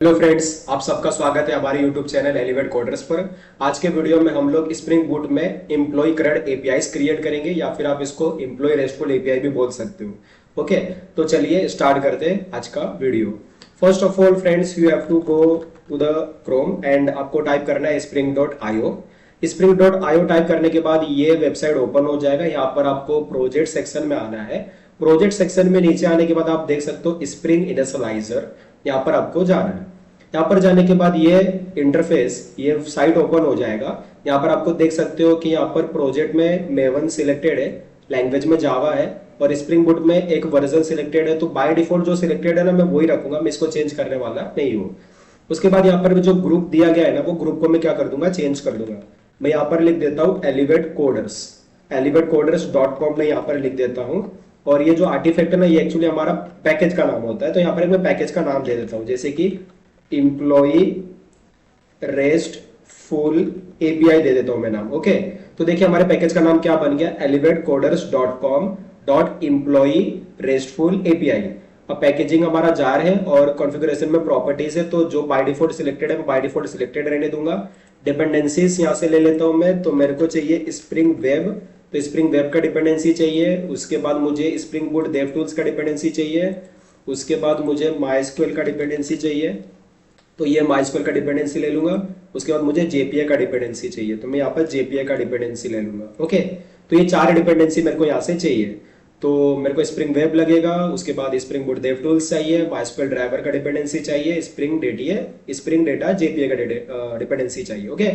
Hello friends, आप सबका स्वागत है हमारे यूट्यूब चैनल एलिवेट कोडर्स पर। आज के वीडियो में हम लोग स्प्रिंग बूट में एम्प्लॉय क्रेड एपीआईज क्रिएट करेंगे, या फिर आप इसको एम्प्लॉय रेस्टफुल एपीआई भी बोल सकते हो। ओके, तो चलिए स्टार्ट करते हैं आज का video. First of all friends, you have to go to the Chrome and आपको टाइप करना है spring.io। spring.io टाइप करने के बाद ये वेबसाइट ओपन हो जाएगा। यहाँ पर आपको प्रोजेक्ट सेक्शन में आना है। प्रोजेक्ट सेक्शन में नीचे आने के बाद आप देख सकते हो स्प्रिंग इनिशियलाइजर, यहाँ पर आपको जाना है। यहाँ पर जाने के बाद ये इंटरफेस, ये साइट ओपन हो जाएगा। यहाँ पर आपको देख सकते हो कि यहाँ पर प्रोजेक्ट में मेवन सिलेक्टेड है, लैंग्वेज में जावा है, और स्प्रिंग बूट में एक वर्जन सिलेक्टेड है। तो बाय डिफॉल्ट जो सिलेक्टेड है ना, मैं वही रखूंगा, मैं इसको चेंज करने वाला नहीं हूँ। उसके बाद यहाँ पर जो ग्रुप दिया गया है ना, वो ग्रुप को मैं क्या कर दूंगा, चेंज कर दूंगा। मैं यहाँ पर लिख देता हूँ एलिवेट कोडर्स, elivatecoders.com में यहाँ पर लिख देता हूँ। और ये जो आर्टिफैक्ट है ना, ये एक्चुअली हमारा पैकेज का नाम होता है। तो यहाँ पर मैं पैकेज का नाम दे देता हूँ, जैसे कि इम्प्लॉई रेस्ट फुल एपीआई दे देता हूं मैं नाम। ओके, तो देखिए हमारे पैकेज का नाम क्या बन गया, elivatecoders.com.employee restful API। अब पैकेजिंग हमारा जार है और कॉन्फ़िगरेशन में प्रॉपर्टीज है, तो जो बाय डिफॉल्ट सिलेक्टेड है मैं बाय डिफॉल्ट सिलेक्टेड रहने दूंगा। डिपेंडेंसीज यहां से ले लेता हूं मैं, तो मेरे को चाहिए स्प्रिंग वेब, तो स्प्रिंग वेब का डिपेंडेंसी चाहिए। उसके बाद मुझे स्प्रिंग बूट देव टूल्स का डिपेंडेंसी चाहिए। उसके बाद मुझे माइस्क्यूएल का डिपेंडेंसी चाहिए, तो ये माइस्क्यूएल का डिपेंडेंसी ले लूंगा। उसके बाद मुझे जेपीए का डिपेंडेंसी चाहिए, तो मैं यहाँ पर जेपीए का डिपेंडेंसी ले लूंगा। ओके, तो ये चार डिपेंडेंसी मेरे को यहाँ से चाहिए। तो मेरे को स्प्रिंग वेब लगेगा, उसके बाद स्प्रिंग बूट देव टूल्स चाहिए, माइस्क्यूएल ड्राइवर का डिपेंडेंसी चाहिए, स्प्रिंग डेटा जेपीए का डिपेंडेंसी चाहिए। ओके,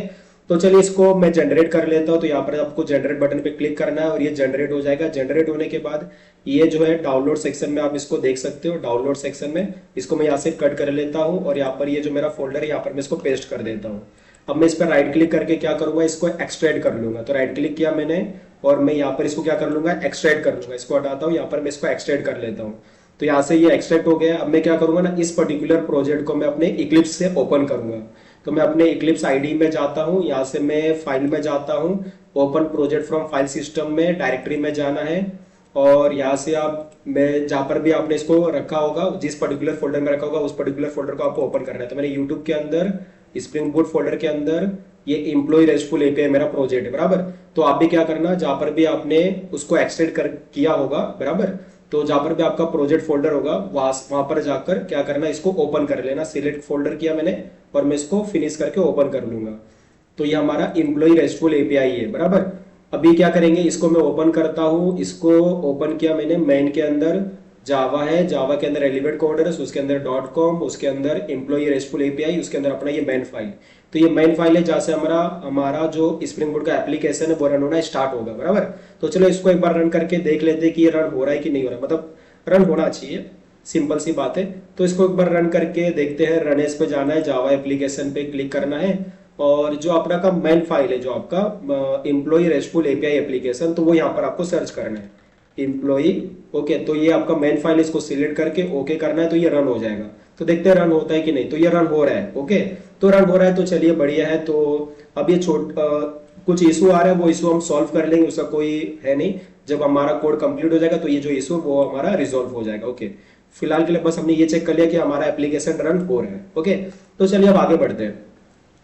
तो चलिए इसको मैं जनरेट कर लेता हूँ। तो यहाँ पर आपको जनरेट बटन पे क्लिक करना है और ये जनरेट हो जाएगा। जनरेट होने के बाद ये जो है डाउनलोड सेक्शन में आप इसको देख सकते हो। डाउनलोड सेक्शन में इसको मैं यहाँ से कट कर लेता हूँ और यहाँ पर ये जो मेरा फोल्डर है, यहाँ पर मैं इसको पेस्ट कर देता हूँ। अब मैं इस पर राइट क्लिक करके क्या करूंगा, इसको एक्सट्रैक्ट कर लूंगा। तो राइट क्लिक किया मैंने और मैं यहाँ पर इसको क्या कर लूंगा, एक्सट्रैक्ट कर लूंगा। इसको हटाता हूँ, यहाँ पर मैं इसको एक्सट्रैक्ट कर लेता हूँ। तो यहाँ से ये एक्सट्रैक्ट हो गया। अब मैं क्या करूंगा ना, इस पर्टिकुलर प्रोजेक्ट को मैं अपने इक्लिप्स से ओपन करूंगा। तो मैं अपने इक्लिप्स आईडी में जाता हूँ, यहाँ से मैं फाइल में जाता हूँ, open project from file system में डायरेक्टरी में जाना है। और यहाँ से आप, मैं जहाँ पर भी आपने इसको रखा होगा, जिस पर्टिकुलर फोल्डर में रखा होगा उस पर्टिकुलर फोल्डर को आपको ओपन करना है। तो मैंने यूट्यूब के अंदर स्प्रिंग बूट फोल्डर के अंदर ये एम्प्लॉय रेस्टफुल एपीआई मेरा प्रोजेक्ट है, बराबर। तो आप भी क्या करना, जहां पर भी आपने उसको एक्सटेंड कर किया होगा, बराबर, तो जहां पर भी आपका प्रोजेक्ट फोल्डर होगा वहां पर जाकर क्या करना, इसको ओपन कर लेना। सिलेक्ट फोल्डर किया मैंने और मैं इसको फिनिश करके ओपन कर लूंगा। तो ये हमारा एम्प्लॉय रेस्टफुल एपीआई है, बराबर। अभी क्या करेंगे, इसको मैं ओपन करता हूं। इसको ओपन किया मैंने, मेन के अंदर जावा है, जावा के अंदर एलिवेट कोडर्स, उसके अंदर .com, उसके अंदर एम्प्लॉय रेस्टफुल एपीआई, उसके अंदर अपना ये मेन फाइल। तो ये मेन फाइल है जहां से हमारा हमारा जो स्प्रिंग बूट का एप्लीकेशन है वो रन होना स्टार्ट होगा, बराबर। तो चलो इसको एक बार रन करके देख लेते हैं कि ये रन हो रहा है कि नहीं हो रहा, मतलब रन होना चाहिए, सिंपल सी बात है। तो इसको एक बार रन करके देखते हैं। रनेस पे जाना है, जावा एप्लीकेशन पे क्लिक करना है, और जो अपना का मेन फाइल है, जो आपका एम्प्लॉय रेस्टफुल एपीआई एप्लीकेशन, तो वो यहाँ पर आपको सर्च करना है, एम्प्लॉय। ओके, तो ये आपका मेन फाइल, इसको सिलेक्ट करके ओके करना है, तो ये रन हो जाएगा। तो देखते हैं रन होता है कि नहीं। तो ये रन हो रहा है। ओके, तो रन हो रहा है, तो चलिए बढ़िया है। तो अब ये कुछ इशू आ रहा है, वो इशू हम सॉल्व कर लेंगे, उसका कोई है नहीं। जब हमारा कोड कंप्लीट हो जाएगा तो ये जो इशू वो हमारा रिजॉल्व हो जाएगा। ओके, फिलहाल के लिए बस हमने ये चेक कर लिया कि हमारा एप्लीकेशन रन हो रहा है। ओके, तो चलिए अब आगे बढ़ते हैं।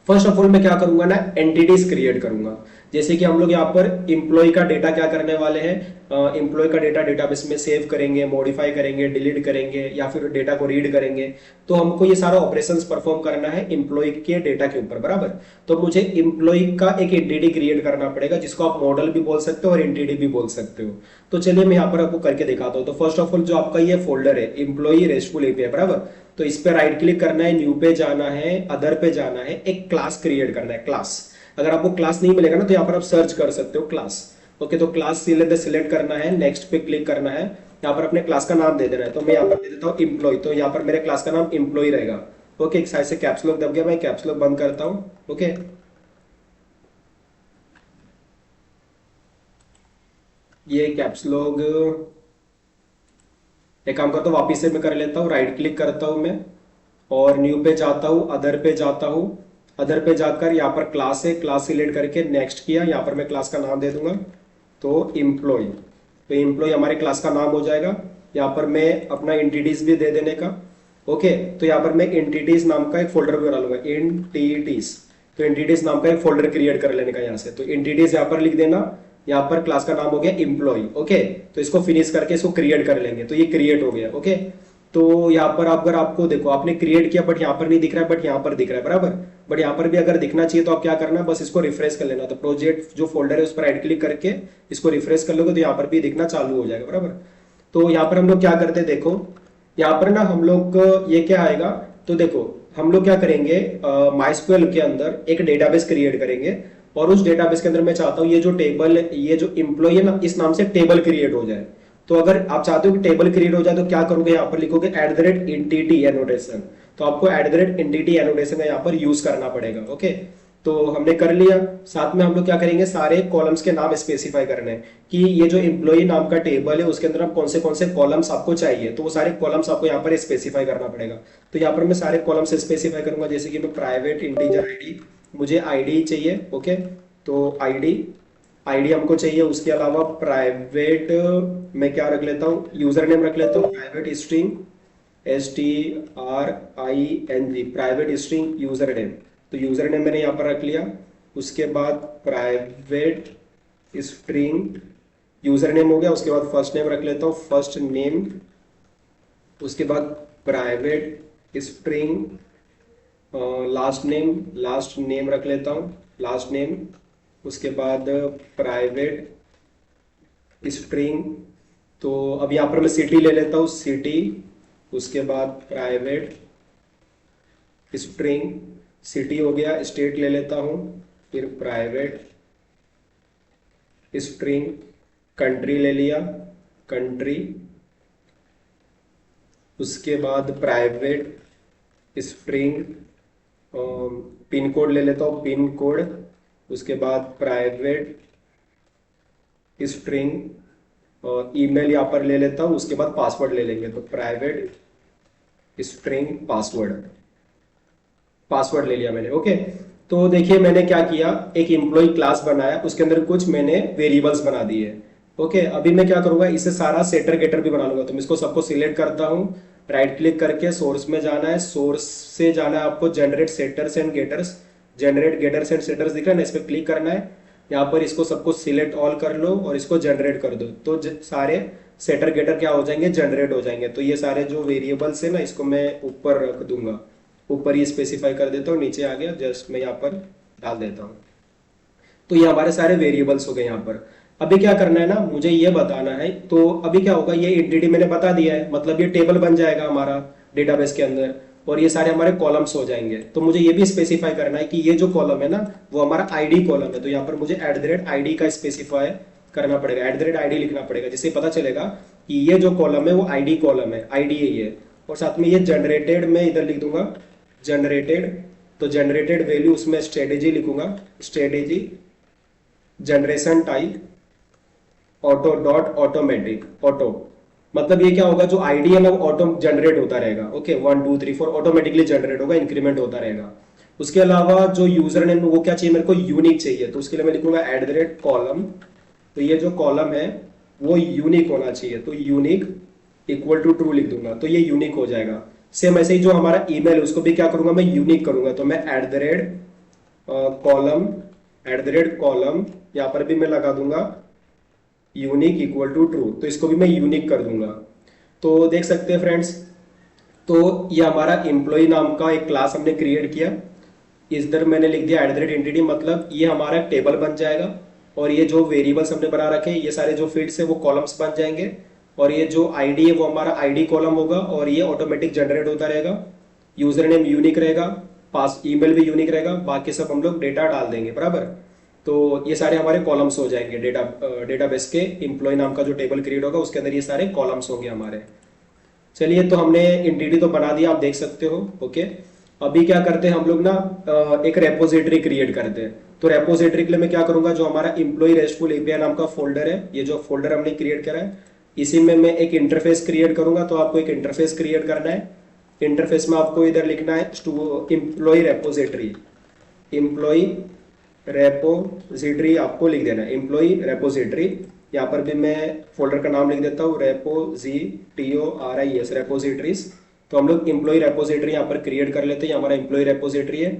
फर्स्ट ऑफ ऑल मैं क्या करूंगा ना, एंटिटीज क्रिएट करूंगा। जैसे कि हम लोग यहाँ पर इंप्लॉय का डेटा क्या करने वाले हैं, इंप्लॉय का डेटा डेटाबेस में सेव करेंगे, मॉडिफाई करेंगे, डिलीट करेंगे, या फिर डेटा को रीड करेंगे। तो हमको ये सारा ऑपरेशंस परफॉर्म करना है इंप्लॉय के डेटा के ऊपर, बराबर। तो मुझे इंप्लॉय का एक एंटिटी क्रिएट करना पड़ेगा, जिसको आप मॉडल भी बोल सकते हो और एंटिटी भी बोल सकते हो। तो चलिए मैं यहाँ पर आपको करके दिखाता हूँ। तो फर्स्ट ऑफ ऑल जो आपका ये फोल्डर है इंप्लॉय रेस्टफुल एपीआई, बराबर, तो इस पे राइट क्लिक करना है, न्यू पे जाना है, अदर पे जाना है, एक क्लास क्रिएट करना है, क्लास। अगर आपको क्लास नहीं मिलेगा ना, तो यहाँ पर आप सर्च कर सकते हो क्लास। ओके, तो क्लास सिलेक्ट करना है, नेक्स्ट पे क्लिक करना है, यहाँ पर अपने क्लास का नाम दे देना है। तो मैं यहाँ पर दे देता हूँ इंप्लॉय, तो यहाँ पर मेरे क्लास का नाम इंप्लॉय रहेगा। ओके, एक साइड से कैप्स लॉक दब गया, मैं कैप्स लॉक बंद करता हूँ। ओके, ये कैप्स लॉक एक काम करता हूँ, वापिस से मैं कर लेता हूँ। राइट क्लिक करता हूँ मैं और न्यू पे जाता हूँ, अदर पे जाता हूँ। अदर पे जाकर यहाँ पर क्लास है, क्लास सिलेक्ट करके नेक्स्ट किया, यहाँ पर मैं क्लास का नाम दे दूंगा, तो इम्प्लॉय। तो इम्प्लॉय हमारे क्लास का नाम हो जाएगा। यहाँ पर मैं अपना एंटिटीज भी दे देने का, ओके, तो यहाँ पर मैं एंटिटीज नाम का एक फोल्डर भी बना लूंगा, एंटिटीज। तो एंटिटीज नाम का एक फोल्डर क्रिएट कर लेने का यहाँ से, तो एंटिटीज यहाँ पर लिख देना। यहाँ पर क्लास का नाम हो गया एम्प्लॉय। ओके, तो इसको फिनिश करके इसको क्रिएट कर लेंगे, तो ये क्रिएट हो गया। ओके, तो यहाँ पर अगर आपको देखो आपने क्रिएट किया बट यहाँ पर नहीं दिख रहा है, बट यहाँ पर दिख रहा है बराबर। बट यहाँ पर भी अगर दिखना चाहिए तो आप क्या करना, बस इसको रिफ्रेश कर लेना। तो प्रोजेक्ट जो फोल्डर है उस पर राइट क्लिक करके इसको रिफ्रेश कर लोगे तो यहाँ पर भी दिखना चालू हो जाएगा बराबर। तो यहाँ पर हम लोग क्या करते हैं, देखो यहाँ पर ना हम लोग ये क्या आएगा, तो देखो हम लोग क्या करेंगे, माइस्क्यूएल के अंदर एक डेटाबेस क्रिएट करेंगे, और उस डेटाबेस के अंदर मैं चाहता हूँ ये जो टेबल, ये जो एम्प्लॉय है ना, इस नाम से टेबल क्रिएट हो जाए। तो अगर आप चाहते हो कि टेबल क्रिएट हो जाए तो क्या करोगे, यहाँ पर लिखोगे @entity annotation। तो आपको @entity annotation का यहाँ पर यूज करना पड़ेगा। ओके, तो हमने कर लिया। साथ में हम लोग क्या करेंगे, सारे कॉलम्स के नाम स्पेसिफाई करने हैं कि ये जो एम्प्लॉय नाम का टेबल है उसके अंदर कौन से कॉलम्स आपको चाहिए, तो वो सारे कॉलम्स आपको यहाँ पर स्पेसिफाई करना पड़ेगा। तो यहाँ पर मैं सारे कॉलम्स स्पेसिफाई करूंगा, जैसे कि मैं प्राइवेट इंटीजर आईडी, मुझे आईडी चाहिए। ओके, तो आईडी हमको चाहिए। उसके अलावा प्राइवेट मैं क्या रख लेता हूँ, यूजर नेम रख लेता हूँ, private string STRING, private string user name. तो यूजर नेम मैंने यहाँ पर रख लिया। उसके बाद प्राइवेट स्ट्रिंग यूजर नेम हो गया। उसके बाद फर्स्ट नेम रख लेता हूँ, फर्स्ट नेम। उसके बाद प्राइवेट स्ट्रिंग लास्ट नेम रख लेता हूँ, लास्ट नेम। उसके बाद प्राइवेट स्ट्रिंग, तो अब यहाँ पर मैं सिटी ले लेता हूँ, सिटी। उसके बाद प्राइवेट स्ट्रिंग सिटी हो गया, स्टेट ले लेता हूँ, फिर प्राइवेट स्ट्रिंग कंट्री ले लिया, कंट्री। उसके बाद प्राइवेट स्ट्रिंग पिन कोड ले लेता हूँ, पिन कोड। उसके बाद प्राइवेट स्ट्रिंग ईमेल यहाँ पर ले लेता हूँ। उसके बाद पासवर्ड ले लेंगे, तो प्राइवेट स्ट्रिंग पासवर्ड ले लिया मैंने। ओके, तो देखिए मैंने क्या किया, एक एम्प्लॉय क्लास बनाया, उसके अंदर कुछ मैंने वेरिएबल्स बना दिए। ओके, अभी मैं क्या करूंगा, इसे सारा सेटर गेटर भी बना लूंगा। तो मैं इसको सबको सिलेक्ट करता हूं, राइट क्लिक करके सोर्स में जाना है, सोर्स से जाना है आपको generate setters and getters, generate getters and setters दिख रहा है ना, इस पर क्लिक करना है। यहाँ पर इसको सबको सिलेक्ट ऑल कर लो और इसको जनरेट कर दो, तो सारे सेटर गेटर क्या हो जाएंगे, जनरेट हो जाएंगे। तो ये सारे जो वेरिएबल्स है ना, इसको मैं ऊपर रख दूंगा, ऊपर ही स्पेसिफाई कर देता हूँ, नीचे आ गया, जस्ट मैं यहाँ पर डाल देता हूँ। तो ये हमारे सारे वेरिएबल्स हो गए यहाँ पर। अभी क्या करना है ना, मुझे ये बताना है। तो अभी क्या होगा, ये एंटिटी मैंने बता दिया है, मतलब ये टेबल बन जाएगा हमारा डेटाबेस के अंदर, और ये सारे हमारे कॉलम्स हो जाएंगे। तो मुझे ये भी स्पेसिफाई करना है कि ये जो कॉलम है ना वो हमारा आईडी कॉलम है। तो यहाँ पर मुझे @ID का स्पेसिफाई करना पड़ेगा, @ID लिखना पड़ेगा, जिससे पता चलेगा कि ये जो कॉलम है वो आईडी कॉलम है, आईडी है। और साथ में ये जनरेटेड मैं इधर लिख दूंगा, जनरेटेड। तो जनरेटेड वैल्यू उसमें स्ट्रेटेजी लिखूंगा, strategy generation type auto dot automatic, auto मतलब ये क्या होगा, जो आईडी है ना वो ऑटो जनरेट होता रहेगा। ओके, 1 2 3 4 ऑटोमेटिकली जनरेट होगा, इंक्रीमेंट होता रहेगा। उसके अलावा जो यूजर नेम वो क्या चाहिए, मेरे को यूनिक चाहिए। तो उसके लिए मैं लिखूंगा @कॉलम। तो ये जो कॉलम है वो यूनिक होना चाहिए, तो यूनिक इक्वल टू ट्रू लिख दूंगा, तो ये यूनिक हो जाएगा। सेम ऐसे ही जो हमारा ईमेल है उसको भी क्या करूंगा, मैं यूनिक करूंगा। तो मैं कॉलम यहाँ पर भी मैं लगा दूंगा यूनिक इक्वल टू ट्रू, तो इसको भी मैं यूनिक कर दूंगा। तो देख सकते हैं फ्रेंड्स, तो ये हमारा एम्प्लॉय नाम का एक क्लास हमने क्रिएट किया। इधर मैंने लिख दिया @entity, मतलब ये हमारा एक टेबल बन जाएगा, और ये जो वेरिएबल्स हमने बना रखे ये सारे जो फील्ड्स है वो कॉलम्स बन जाएंगे, और ये जो आईडी है वो हमारा आईडी कॉलम होगा, और ये ऑटोमेटिक जनरेट होता रहेगा। यूजर नेम यूनिक रहेगा, पास ईमेल भी यूनिक रहेगा, बाकी सब हम लोग डेटा डाल देंगे बराबर। तो ये सारे हमारे कॉलम्स हो जाएंगे, डेटाबेस के एम्प्लॉय नाम का जो टेबल क्रिएट होगा उसके अंदर ये सारे कॉलम्स होंगे हमारे। चलिए, तो हमने एंटिटी तो बना दिया, आप देख सकते हो। ओके, अभी क्या करते हैं हम लोग ना, एक रेपोजिटरी क्रिएट करते हैं। तो रेपोजिटरी के लिए मैं क्या करूंगा, जो हमारा एम्प्लॉय रेस्टफुल एपीआई नाम का फोल्डर है, ये जो फोल्डर हमने क्रिएट करा है, इसी में मैं एक इंटरफेस क्रिएट करूंगा। तो आपको एक इंटरफेस क्रिएट करना है। इंटरफेस में आपको इधर लिखना है एम्प्लॉय रेपोजिटरी, एम्प्लॉय रेपोजिटरी आपको लिख देना है, एम्प्लॉय रेपोजिटरी। यहाँ पर भी मैं फोल्डर का नाम लिख देता हूँ, रेपोजिटोरिस, रेपोजिटरीज। तो हम लोग एम्प्लॉय रेपोजिटरी यहाँ पर क्रिएट कर लेते हैं, हमारा एम्प्लॉय रेपोजिटरी है।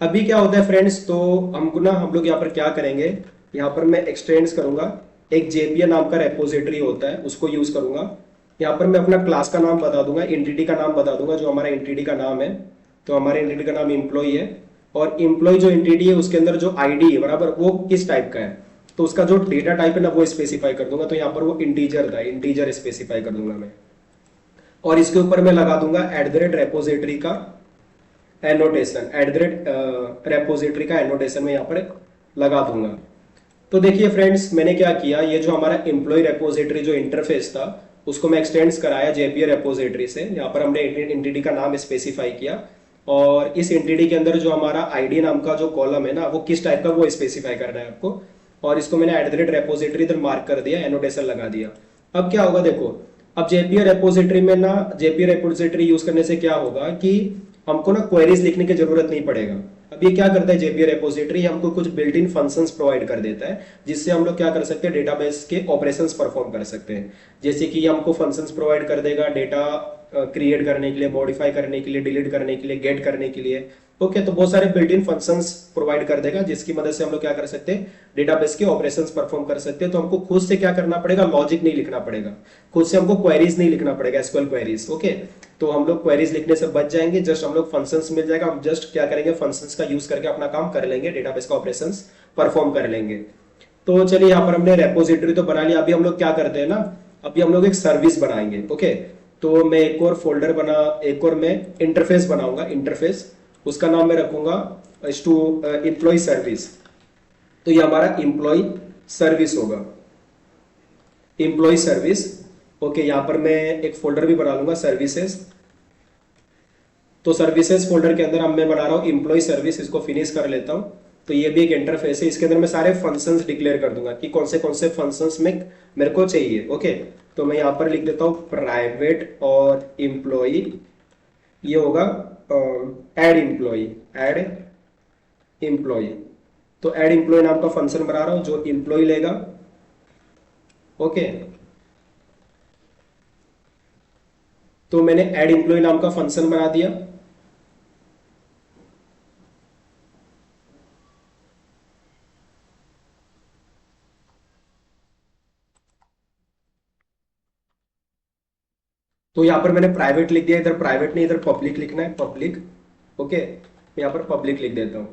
अभी क्या होता है फ्रेंड्स, तो हमको ना हम लोग यहाँ पर क्या करेंगे, यहाँ पर मैं एक्सटेंड करूंगा, एक जेपीए नाम का रेपोजिटरी होता है उसको यूज करूंगा। यहाँ पर मैं अपना क्लास का नाम बता दूंगा, एंटिटी का नाम बता दूंगा, जो हमारा एंटिटी का नाम है, तो हमारे एंटिटी का नाम एम्प्लॉय है। और एम्प्लॉय जो एंटिटी है उसके अंदर जो आईडी है बराबर, वो किस टाइप का है, तो उसका जो डेटा टाइप है ना वो स्पेसिफाई कर दूंगा। तो यहाँ पर वो इंटीजर था, इंटीजर स्पेसिफाई कर दूंगा मैं। और इसके ऊपर मैं लगा दूंगा @रेपोजिटरी का एनोटेशन, @रेपोजिटरी का एनोटेशन में यहाँ पर लगा दूंगा। तो देखिए फ्रेंड्स, मैंने क्या किया, ये जो हमारा एम्प्लॉय रेपोजिटरी जो इंटरफेस था उसको मैं एक्सटेंड्स कराया जेपीए रेपोजिटरी से। यहाँ पर हमने एंटिटी का नाम स्पेसिफाई किया, और इस एंटिटी के अंदर जो हमारा आईडी नाम का जो कॉलम है ना वो किस टाइप का वो स्पेसिफाई करना है आपको। और इसको मैंने @रेपोजिटरी इधर मार्क कर दिया, एनोटेशन लगा दिया। अब क्या होगा देखो, अब जेपीए रेपोजिटरी में ना, जेपीए रेपोजिटरी यूज करने से क्या होगा कि हमको ना क्वेरीज लिखने की जरूरत नहीं पड़ेगा। अब ये क्या करता है जेपीए रेपोजिटरी, हमको कुछ बिल्ट इन फंक्शंस प्रोवाइड कर देता है, जिससे हम लोग क्या कर सकते हैं, डेटाबेस के ऑपरेशंस परफॉर्म कर सकते हैं। जैसे कि हमको फंक्शंस प्रोवाइड कर देगा डेटा क्रिएट करने के लिए, मॉडिफाई करने के लिए, डिलीट करने के लिए, गेट करने के लिए। ओके, तो बहुत सारे बिल्ट इन फंक्शंस प्रोवाइड कर देगा, जिसकी मदद से हम लोग क्या कर सकते हैं, डेटाबेस के ऑपरेशंस परफॉर्म कर सकते हैं। तो हमको खुद से क्या करना पड़ेगा, लॉजिक नहीं लिखना पड़ेगा, खुद से हमको क्वेरीज नहीं लिखना पड़ेगा, एसक्यूएल क्वेरीज। ओके, तो हम लोग क्वेरीज लिखने से बच जाएंगे, जस्ट हम लोग फंक्शंस मिल जाएगा, हम जस्ट क्या करेंगे, फंक्शंस का यूज करके अपना काम कर लेंगे, डेटाबेस का ऑपरेशंस परफॉर्म कर लेंगे। तो चलिए यहाँ पर हमने रेपोजिटरी तो बना लिया, अभी हम लोग क्या करते हैं ना, अभी हम लोग एक सर्विस बनाएंगे। ओके, तो मैं एक और फोल्डर एक और मैं इंटरफेस बनाऊंगा, इंटरफेस, उसका नाम मैं रखूंगा एम्प्लॉय सर्विस। तो ये हमारा एम्प्लॉय सर्विस होगा, एम्प्लॉय सर्विस। ओके, यहां पर मैं एक फोल्डर भी बना लूंगा, सर्विसेज। तो सर्विसेज फोल्डर के अंदर हम मैं बना रहा हूं एम्प्लॉय सर्विस, इसको फिनिश कर लेता हूं। तो ये भी एक इंटरफेस है, इसके अंदर मैं सारे फंक्शंस डिक्लेयर कर दूंगा कि कौन से फंक्शंस में मेरे को चाहिए। ओके, तो मैं यहां पर लिख देता हूं प्राइवेट और एम्प्लॉय, ये होगा ऐड एम्प्लॉय, ऐड एम्प्लॉय। तो ऐड एम्प्लॉय नाम का फंक्शन बना रहा हूं जो एम्प्लॉय लेगा। ओके, तो मैंने ऐड एम्प्लॉय नाम का फंक्शन बना दिया। तो यहां पर मैंने प्राइवेट लिख दिया, इधर प्राइवेट नहीं इधर पब्लिक लिखना है, पब्लिक। ओके, मैं यहां पर पब्लिक लिख देता हूं।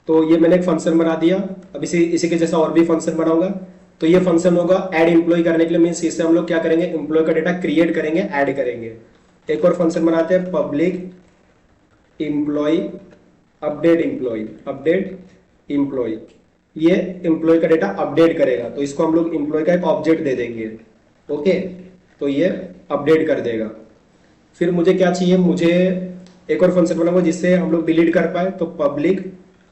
तो ये मैंने एक फंक्शन बना दिया। अब इसी के जैसा और भी फंक्शन बनाऊंगा। तो ये फंक्शन होगा ऐड एम्प्लॉय करने के लिए, मींस इससे हम लोग क्या करेंगे, एम्प्लॉय का डेटा क्रिएट करेंगे, ऐड करेंगे। एक और फंक्शन बनाते हैं public employee update employee, update employee. ये एम्प्लॉय का डेटा अपडेट करेगा, तो इसको हम लोग एम्प्लॉय का एक ऑब्जेक्ट दे देंगे। ओके, तो ये अपडेट कर देगा। फिर मुझे क्या चाहिए, मुझे एक और फंक्शन बनाऊंगा जिससे हम लोग डिलीट कर पाए। तो पब्लिक,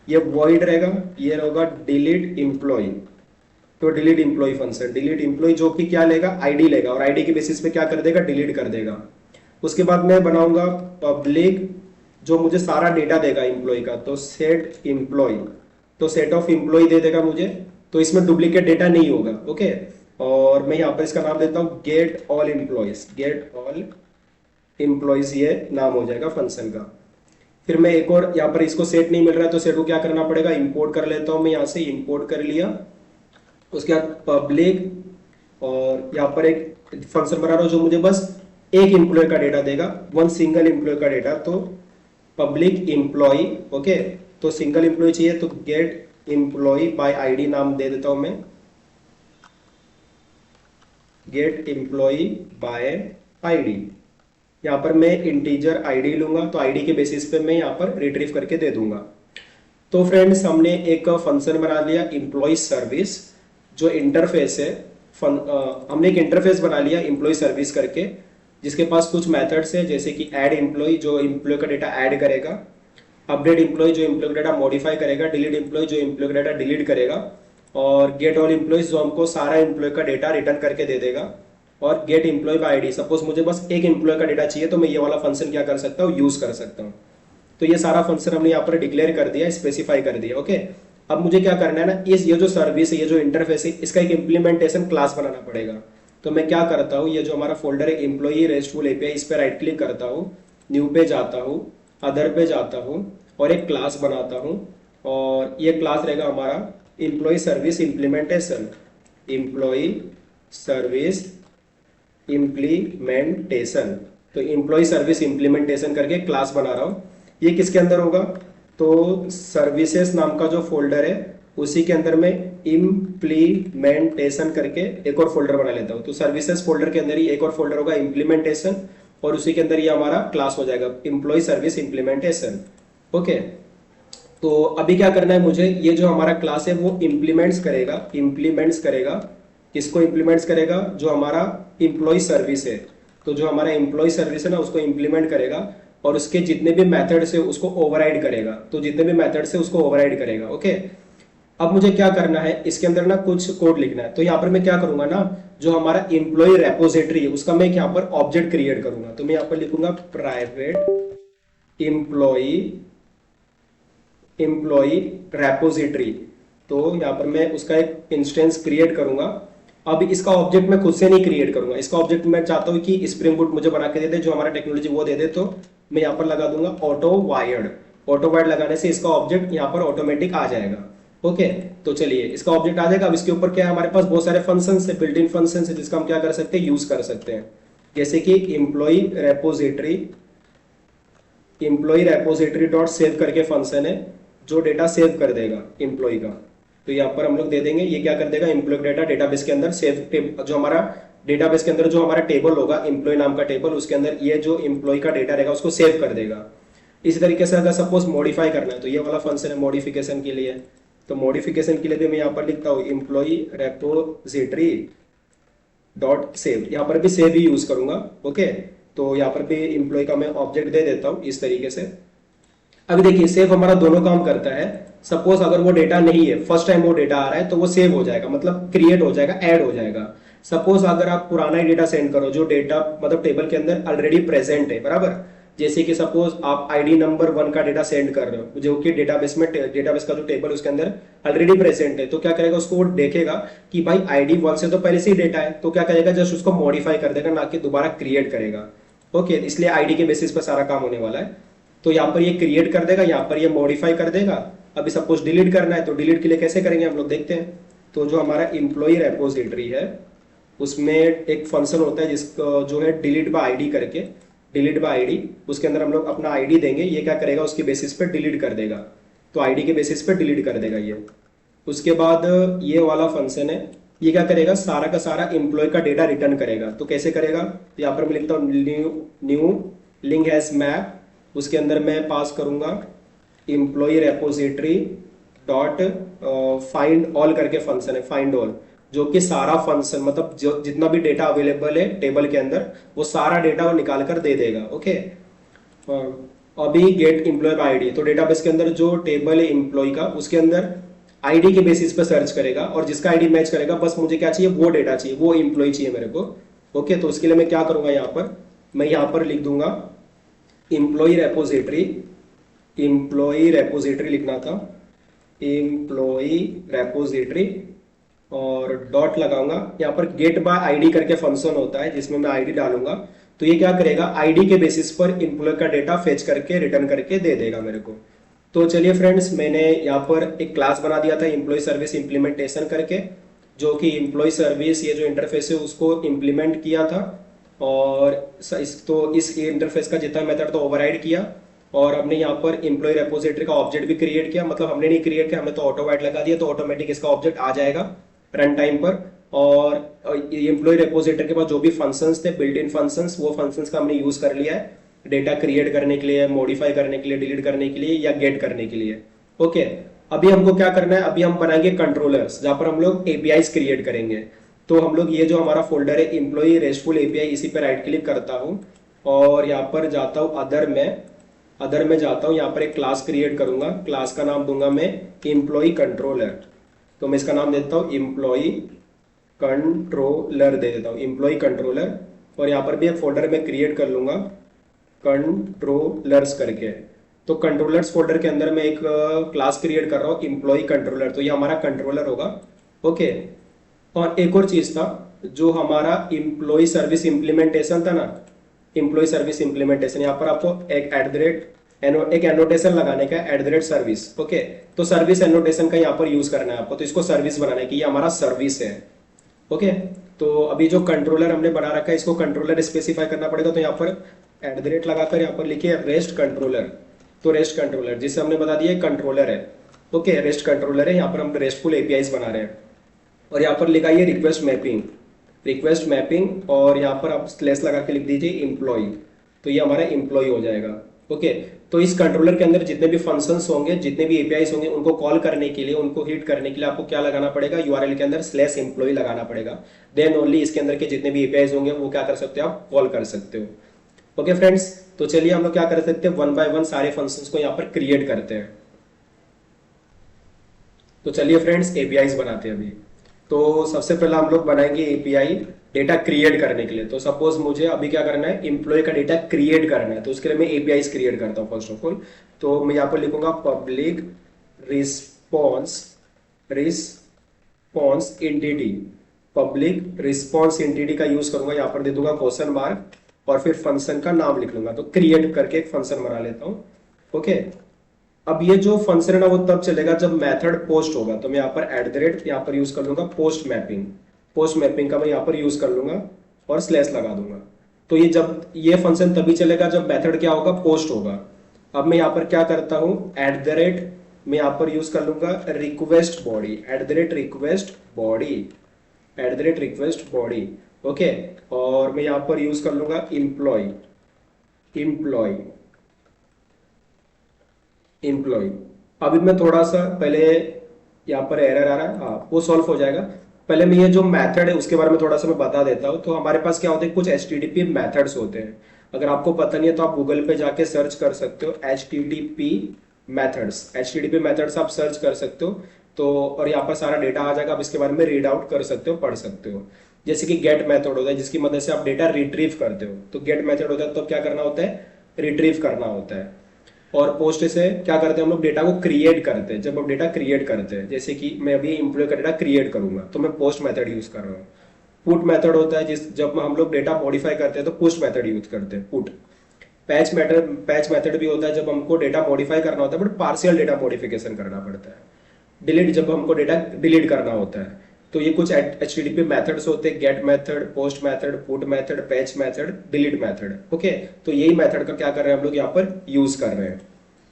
ये वॉइड रहेगा, ये होगा डिलीट एम्प्लॉय। तो delete employee function, delete employee जो कि क्या लेगा, आईडी लेगा, और आईडी के बेसिस पे क्या कर देगा, डिलीट कर देगा। उसके बाद मैं बनाऊंगा पब्लिक जो मुझे सारा डेटा देगा एम्प्लॉय का, तो सेट एम्प्लॉय, तो सेट ऑफ एम्प्लॉय दे देगा मुझे। तो इसमें डुप्लीकेट डेटा नहीं होगा। ओके, और मैं यहाँ पर इसका नाम देता हूँ get all employees, get all employees, ये नाम हो जाएगा फंक्शन का। फिर मैं एक और यहाँ पर इसको सेट नहीं मिल रहा है, तो सेट को क्या करना पड़ेगा, इंपोर्ट कर लेता हूं मैं, यहाँ से इंपोर्ट कर लिया। उसके बाद पब्लिक, और यहाँ पर एक फंक्शन बना रहा हूं जो मुझे बस एक एम्प्लॉय का डेटा देगा, वन सिंगल एम्प्लॉय का डेटा। तो पब्लिक एम्प्लॉय। ओके, तो सिंगल एम्प्लॉय चाहिए, तो गेट एम्प्लॉय बाय आईडी नाम दे देता हूं मैं, गेट एम्प्लॉय बाय आईडी। यहाँ पर मैं इंटीजर आईडी लूंगा, तो आईडी के बेसिस पे मैं यहाँ पर रिट्रीव करके दे दूंगा। तो फ्रेंड्स, हमने एक फंक्शन बना लिया एम्प्लॉय सर्विस, जो इंटरफेस है। हमने एक इंटरफेस बना लिया एम्प्लॉय सर्विस करके, जिसके पास कुछ मेथड्स है, जैसे कि ऐड एम्प्लॉय जो एम्प्लॉय का डेटा ऐड करेगा, अपडेट एम्प्लॉय जो एम्प्लॉय का डेटा मॉडिफाई करेगा, डिलीट एम्प्लॉय जो एम्प्लॉय का डेटा डिलीट करेगा, और गेट ऑल एम्प्लॉयज जो हमको सारा एम्प्लॉय का डेटा रिटर्न करके दे देगा, और get employee by ID. Suppose मुझे बस एक एम्प्लॉय का डेटा चाहिए, तो मैं ये वाला फंक्शन क्या कर सकता हूँ, यूज कर सकता हूँ। तो ये सारा फंक्शन हमने यहाँ पर डिक्लेयर कर दिया, स्पेसिफाई कर दिया। ओके, अब मुझे क्या करना है ना, ये जो सर्विस है, ये जो इंटरफेस है, इसका एक इंप्लीमेंटेशन क्लास बनाना पड़ेगा। तो मैं क्या करता हूँ, ये जो हमारा फोल्डर है एम्प्लॉई रेस्टफुल एपीआई, इस पर राइट क्लिक करता हूँ, न्यू पे जाता हूँ, अदर पे जाता हूँ और एक क्लास बनाता हूँ। और ये क्लास रहेगा हमारा employee service implementation, employee service implementation. तो एम्प्लॉय सर्विस इम्प्लीमेंटेशन करके क्लास बना रहा हूँ। ये किसके अंदर होगा, तो सर्विसेज नाम का जो फोल्डर है उसी के अंदर में इम्प्लीमेंटेशन करके एक और फोल्डर बना लेता हूँ। तो सर्विसेज फोल्डर के अंदर ही एक और फोल्डर होगा इम्प्लीमेंटेशन, और उसी के अंदर ये हमारा क्लास हो जाएगा एम्प्लॉय सर्विस इम्प्लीमेंटेशन। ओके, तो अभी क्या करना है मुझे, ये जो हमारा क्लास है वो इम्प्लीमेंट्स करेगा इसको इम्प्लीमेंट्स करेगा जो हमारा एम्प्लॉय सर्विस है। तो जो हमारा एम्प्लॉय सर्विस है ना उसको इम्प्लीमेंट करेगा और उसके जितने भी मेथड्स है उसको ओवरराइड करेगा। तो जितने भी मेथड्स है उसको ओवरराइड करेगा। ओके, अब मुझे क्या करना है, इसके अंदर ना कुछ कोड लिखना है। तो यहाँ पर मैं क्या करूंगा ना, जो हमारा एम्प्लॉय रेपोजिटरी है उसका मैं यहाँ पर ऑब्जेक्ट क्रिएट करूंगा। तो मैं यहाँ पर लिखूंगा प्राइवेट एम्प्लॉय रेपोजिटरी। तो यहाँ पर मैं उसका एक इंस्टेंस क्रिएट करूंगा। अब इसका ऑब्जेक्ट मैं खुद से नहीं क्रिएट करूंगा, इसका ऑब्जेक्ट मैं चाहता हूँ कि स्प्रिंग बूट मुझे बना के दे दे, जो हमारा टेक्नोलॉजी वो दे दे। तो मैं यहाँ पर लगा दूंगा ऑटो वायर्ड लगाने से इसका ऑब्जेक्ट यहाँ पर ऑटोमेटिक आ जाएगा। ओके, तो चलिए इसका ऑब्जेक्ट आ जाएगा। अब इसके ऊपर क्या है, हमारे पास बहुत सारे फंक्शन है, बिल्ट इन फंक्शन है जिसका हम क्या कर सकते हैं, यूज कर सकते हैं। जैसे कि एम्प्लॉय रेपोजिटरी डॉट सेव करके फंक्शन है जो डेटा सेव कर देगा एम्प्लॉय का। तो यहाँ पर हम लोग दे देंगे, ये क्या कर देगा, एम्प्लॉय डेटा डेटाबेस के अंदर सेव, जो हमारा डेटाबेस के अंदर जो हमारा टेबल होगा एम्प्लॉय नाम का टेबल, उसके अंदर ये जो एम्प्लॉय का डेटा रहेगा उसको सेव कर देगा। इसी तरीके से अगर सपोज मॉडिफाई करना है तो ये वाला फंक्शन है मॉडिफिकेशन के लिए। तो मॉडिफिकेशन के लिए भी मैं यहाँ पर लिखता हूँ एम्प्लॉय रेपोजिटरी डॉट सेव, यहाँ पर भी सेव ही यूज करूंगा। ओके, तो यहाँ पर भी एम्प्लॉय का मैं ऑब्जेक्ट दे देता हूँ इस तरीके से। अभी देखिए सेव हमारा दोनों काम करता है। सपोज अगर वो डेटा नहीं है, फर्स्ट टाइम वो डेटा आ रहा है तो वो सेव हो जाएगा, मतलब क्रिएट हो जाएगा, ऐड हो जाएगा। सपोज अगर आप पुराना ही डेटा सेंड करो जो डेटा मतलब टेबल के अंदर ऑलरेडी प्रेजेंट है, बराबर। जैसे कि सपोज आप आईडी नंबर 1 का डेटा सेंड कर रहे हो जो कि डेटाबेस का जो टेबल उसके अंदर ऑलरेडी प्रेजेंट है, तो क्या करेगा, उसको वो देखेगा कि भाई आईडी 1 से तो पहले से ही डेटा है, तो क्या करेगा, जस्ट उसको मॉडिफाई कर देगा, ना कि दोबारा क्रिएट करेगा। ओके, इसलिए आईडी के बेसिस पर सारा काम होने वाला है। तो यहाँ पर ये क्रिएट कर देगा, यहाँ पर ये मॉडिफाई कर देगा। अभी सपोज डिलीट करना है तो डिलीट के लिए कैसे करेंगे हम लोग देखते हैं। तो जो हमारा एम्प्लॉय रेपोजिटरी है उसमें एक फंक्शन होता है जिसका जो है डिलीट बाय आईडी करके, डिलीट बाय आईडी, उसके अंदर हम लोग अपना आईडी देंगे, ये क्या करेगा उसके बेसिस पे डिलीट कर देगा। तो आईडी के बेसिस पे डिलीट कर देगा ये। उसके बाद ये वाला फंक्शन है, ये क्या करेगा, सारा का सारा एम्प्लॉय का डेटा रिटर्न करेगा। तो कैसे करेगा, यहाँ पर मैं लिखता हूँ न्यू लिंक हैज मैप, उसके अंदर मैं पास करूंगा employee repository dot find all करके फंक्शन है, फाइंड ऑल, जो कि सारा फंक्शन मतलब जो जितना भी डेटा अवेलेबल है टेबल के अंदर वो सारा डेटा वो निकाल कर दे देगा। ओके, अभी गेट एम्प्लॉय आईडी, तो डेटाबेस के अंदर जो टेबल है एम्प्लॉय का उसके अंदर आईडी के बेसिस पे सर्च करेगा और जिसका आईडी मैच करेगा, बस मुझे क्या चाहिए, वो डेटा चाहिए, वो एम्प्लॉय चाहिए मेरे को। ओके, तो उसके लिए मैं क्या करूंगा, यहाँ पर मैं यहाँ पर लिख दूंगा एम्प्लॉय रेपोजिटरी लिखना था, एम्प्लॉय रेपोजिटरी और डॉट लगाऊंगा। यहाँ पर गेट बाय आईडी करके फंक्शन होता है जिसमें मैं आईडी डालूंगा। तो ये क्या करेगा, आईडी के बेसिस पर एम्प्लॉय का डेटा फेच करके रिटर्न करके दे देगा मेरे को। तो चलिए फ्रेंड्स, मैंने यहाँ पर एक क्लास बना दिया था एम्प्लॉय सर्विस इम्प्लीमेंटेशन करके, जो कि एम्प्लॉय सर्विस ये जो इंटरफेस है उसको इम्प्लीमेंट किया था। और इस इंटरफेस का जितना मेथड तो ओवरराइड किया, और हमने यहाँ पर एम्प्लॉय रेपोजिटरी का ऑब्जेक्ट भी क्रिएट किया। मतलब हमने नहीं क्रिएट किया, हमने तो ऑटो वाइड लगा दिया, तो ऑटोमेटिक इसका ऑब्जेक्ट आ जाएगा रन टाइम पर। और एम्प्लॉय रेपोजिटरी के पास जो भी फंक्शंस थे बिल्ट इन फंक्शंस, वो फंक्शंस का हमने यूज कर लिया है डेटा क्रिएट करने के लिए, मॉडिफाई करने के लिए, डिलीट करने के लिए या गेट करने के लिए। ओके, अभी हमको क्या करना है, अभी हम बनाएंगे कंट्रोलर्स जहां पर हम लोग एपीआईज क्रिएट करेंगे। तो हम लोग ये जो हमारा फोल्डर है एम्प्लॉय रेस्टफुल एपीआई, इसी पे राइट क्लिक करता हूँ और यहाँ पर जाता हूँ अदर में जाता हूँ, यहाँ पर एक क्लास क्रिएट करूंगा। क्लास का नाम दूंगा मैं एम्प्लॉय कंट्रोलर। तो मैं इसका नाम देता हूँ एम्प्लॉय कंट्रोलर, दे देता हूँ एम्प्लॉय कंट्रोलर। और यहाँ पर भी एक फोल्डर में क्रिएट कर लूंगा कंट्रोलर्स करके। तो कंट्रोलर्स फोल्डर के अंदर मैं एक क्लास क्रिएट कर रहा हूँ एम्प्लॉय कंट्रोलर, तो ये हमारा कंट्रोलर होगा। ओके, और एक और चीज था, जो हमारा इम्प्लॉय सर्विस इंप्लीमेंटेशन था ना, इम्प्लॉय सर्विस इंप्लीमेंटेशन, यहाँ पर आपको एक एट द रेट एक एनोटेशन लगाने का, eight the rate service. Okay, तो सर्विस एनोटेशन का यहाँ पर यूज करना है आपको, तो इसको सर्विस बनाना है कि ये हमारा सर्विस है। ओके, तो अभी जो कंट्रोलर हमने बना रखा है इसको कंट्रोलर स्पेसिफाई करना पड़ेगा, तो यहाँ पर एट द रेट लगाकर यहाँ पर लिखिए रेस्ट कंट्रोलर। तो रेस्ट कंट्रोलर जिसे हमने बता दिया कंट्रोलर है। ओके, रेस्ट कंट्रोलर है, यहाँ पर हम रेस्टफुल एपीआईज बना रहे हैं। और यहाँ पर लिखा है रिक्वेस्ट मैपिंग, रिक्वेस्ट मैपिंग, और यहाँ पर आप स्लैश लगा के लिख दीजिए इम्प्लॉय, तो ये हमारा इम्प्लॉय हो जाएगा। ओके, तो इस कंट्रोलर के अंदर जितने भी फंक्शंस होंगे, जितने भी एपीआईज होंगे, उनको कॉल करने के लिए, उनको हिट करने के लिए आपको क्या लगाना पड़ेगा, यूआरएल के अंदर स्लैश एम्प्लॉय लगाना पड़ेगा। देन ओनली इसके अंदर के जितने भी एपीआईज होंगे वो क्या कर सकते हो, आप कॉल कर सकते हो। ओके फ्रेंड्स, तो चलिए हम लोग क्या कर सकते हैं, वन बाय वन सारे फंक्शंस को यहाँ पर क्रिएट करते हैं। तो चलिए फ्रेंड्स एपीआईज बनाते हैं अभी। तो सबसे पहला हम लोग बनाएंगे एपीआई डेटा क्रिएट करने के लिए। तो सपोज मुझे अभी क्या करना है, एम्प्लॉय का डेटा क्रिएट करना है, तो उसके लिए मैं एपीआईज क्रिएट करता हूँ फर्स्ट ऑफ ऑल। तो मैं यहाँ पर लिखूंगा public response response entity, public response entity का यूज करूंगा, यहाँ पर दे दूंगा क्वेश्चन मार्क, और फिर फंक्शन का नाम लिख लूंगा। तो क्रिएट करके एक फंक्शन बना लेता हूँ। ओके, अब ये जो फंक्शन है ना वो तब चलेगा जब मेथड पोस्ट होगा, तो मैं यहाँ पर एट द रेट यहाँ पर यूज कर लूंगा पोस्ट मैपिंग, पोस्ट मैपिंग का मैं यहाँ पर यूज कर लूंगा और स्लैश लगा दूंगा। तो ये जब ये फंक्शन तभी चलेगा जब मेथड क्या होगा, पोस्ट होगा। अब मैं यहाँ पर क्या करता हूँ, एट द रेट मैं यहाँ पर यूज कर लूंगा request body, eight the rate request body, eight the rate request body. Okay, और मैं यहाँ पर यूज कर लूंगा इम्प्लॉय, इम्प्लॉय इम्प्लॉय। अभी मैं थोड़ा सा पहले यहाँ पर एरर आ रहा है, हाँ वो सॉल्व हो जाएगा। पहले मैं ये जो मेथड है उसके बारे में थोड़ा सा मैं बता देता हूँ। तो हमारे पास क्या होते हैं, कुछ HTTP मेथड्स होते हैं। अगर आपको पता नहीं है तो आप गूगल पे जाके सर्च कर सकते हो HTTP मेथड्स, HTTP मेथड्स आप सर्च कर सकते हो। तो और यहाँ पर सारा डेटा आ जाएगा, आप इसके बारे में रीड आउट कर सकते हो, पढ़ सकते हो। जैसे कि गेट मेथड होता है जिसकी मदद से आप डेटा रिट्रीव करते हो, तो गेट मेथड होता है तो क्या करना होता है, रिट्रीव करना होता है। और पोस्ट से क्या करते हैं हम लोग, डेटा को क्रिएट करते हैं। जब हम डेटा क्रिएट करते हैं, जैसे कि मैं अभी एम्प्लॉय का डेटा क्रिएट करूंगा तो मैं पोस्ट मेथड यूज कर रहा हूँ। पुट मेथड होता है जब हम लोग डेटा मॉडिफाई करते हैं तो पुश मेथड यूज करते हैं, पुट। पैच मेथड भी होता है जब हमको डेटा मॉडिफाई करना होता है बट पार्शियल डेटा मॉडिफिकेशन करना पड़ता है। डिलीट जब हमको डेटा डिलीट करना होता है। तो ये कुछ HTTP मेथड्स होते हैं, get method, post method, put method, patch method, delete method. Okay, तो यही मेथड का क्या कर रहे हैं हम लोग यहाँ पर यूज कर रहे हैं।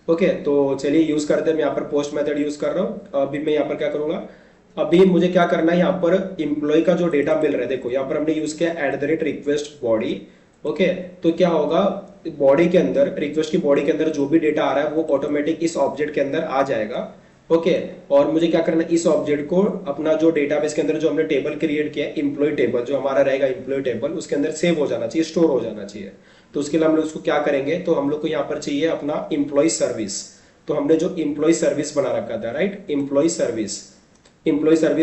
ओके, तो चलिए यूज करते हैं। मैं यहाँ पर पोस्ट मेथड यूज कर रहा हूँ। अभी मैं यहाँ पर क्या करूंगा, अभी मुझे क्या करना है, यहाँ पर इम्प्लॉय का जो डेटा मिल रहा है, देखो यहाँ पर हमने यूज किया eight the rate request body. Okay, तो क्या होगा, बॉडी के अंदर, रिक्वेस्ट की बॉडी के अंदर जो भी डेटा आ रहा है वो ऑटोमेटिक इस ऑब्जेक्ट के अंदर आ जाएगा। ओके, और मुझे क्या करना है, इस ऑब्जेक्ट को अपना जो डेटाबेस के अंदर जो हमने टेबल क्रिएट किया है, एम्प्लॉय टेबल जो हमारा रहेगा, एम्प्लॉय टेबल उसके अंदर सेव हो जाना चाहिए, स्टोर हो जाना चाहिए। तो उसके लिए हम लोग उसको क्या करेंगे, तो हम लोग को यहाँ पर चाहिए अपना एम्प्लॉय सर्विस। तो हमने जो एम्प्लॉय सर्विस बना रखा था, राइट, एम्प्लॉय सर्विस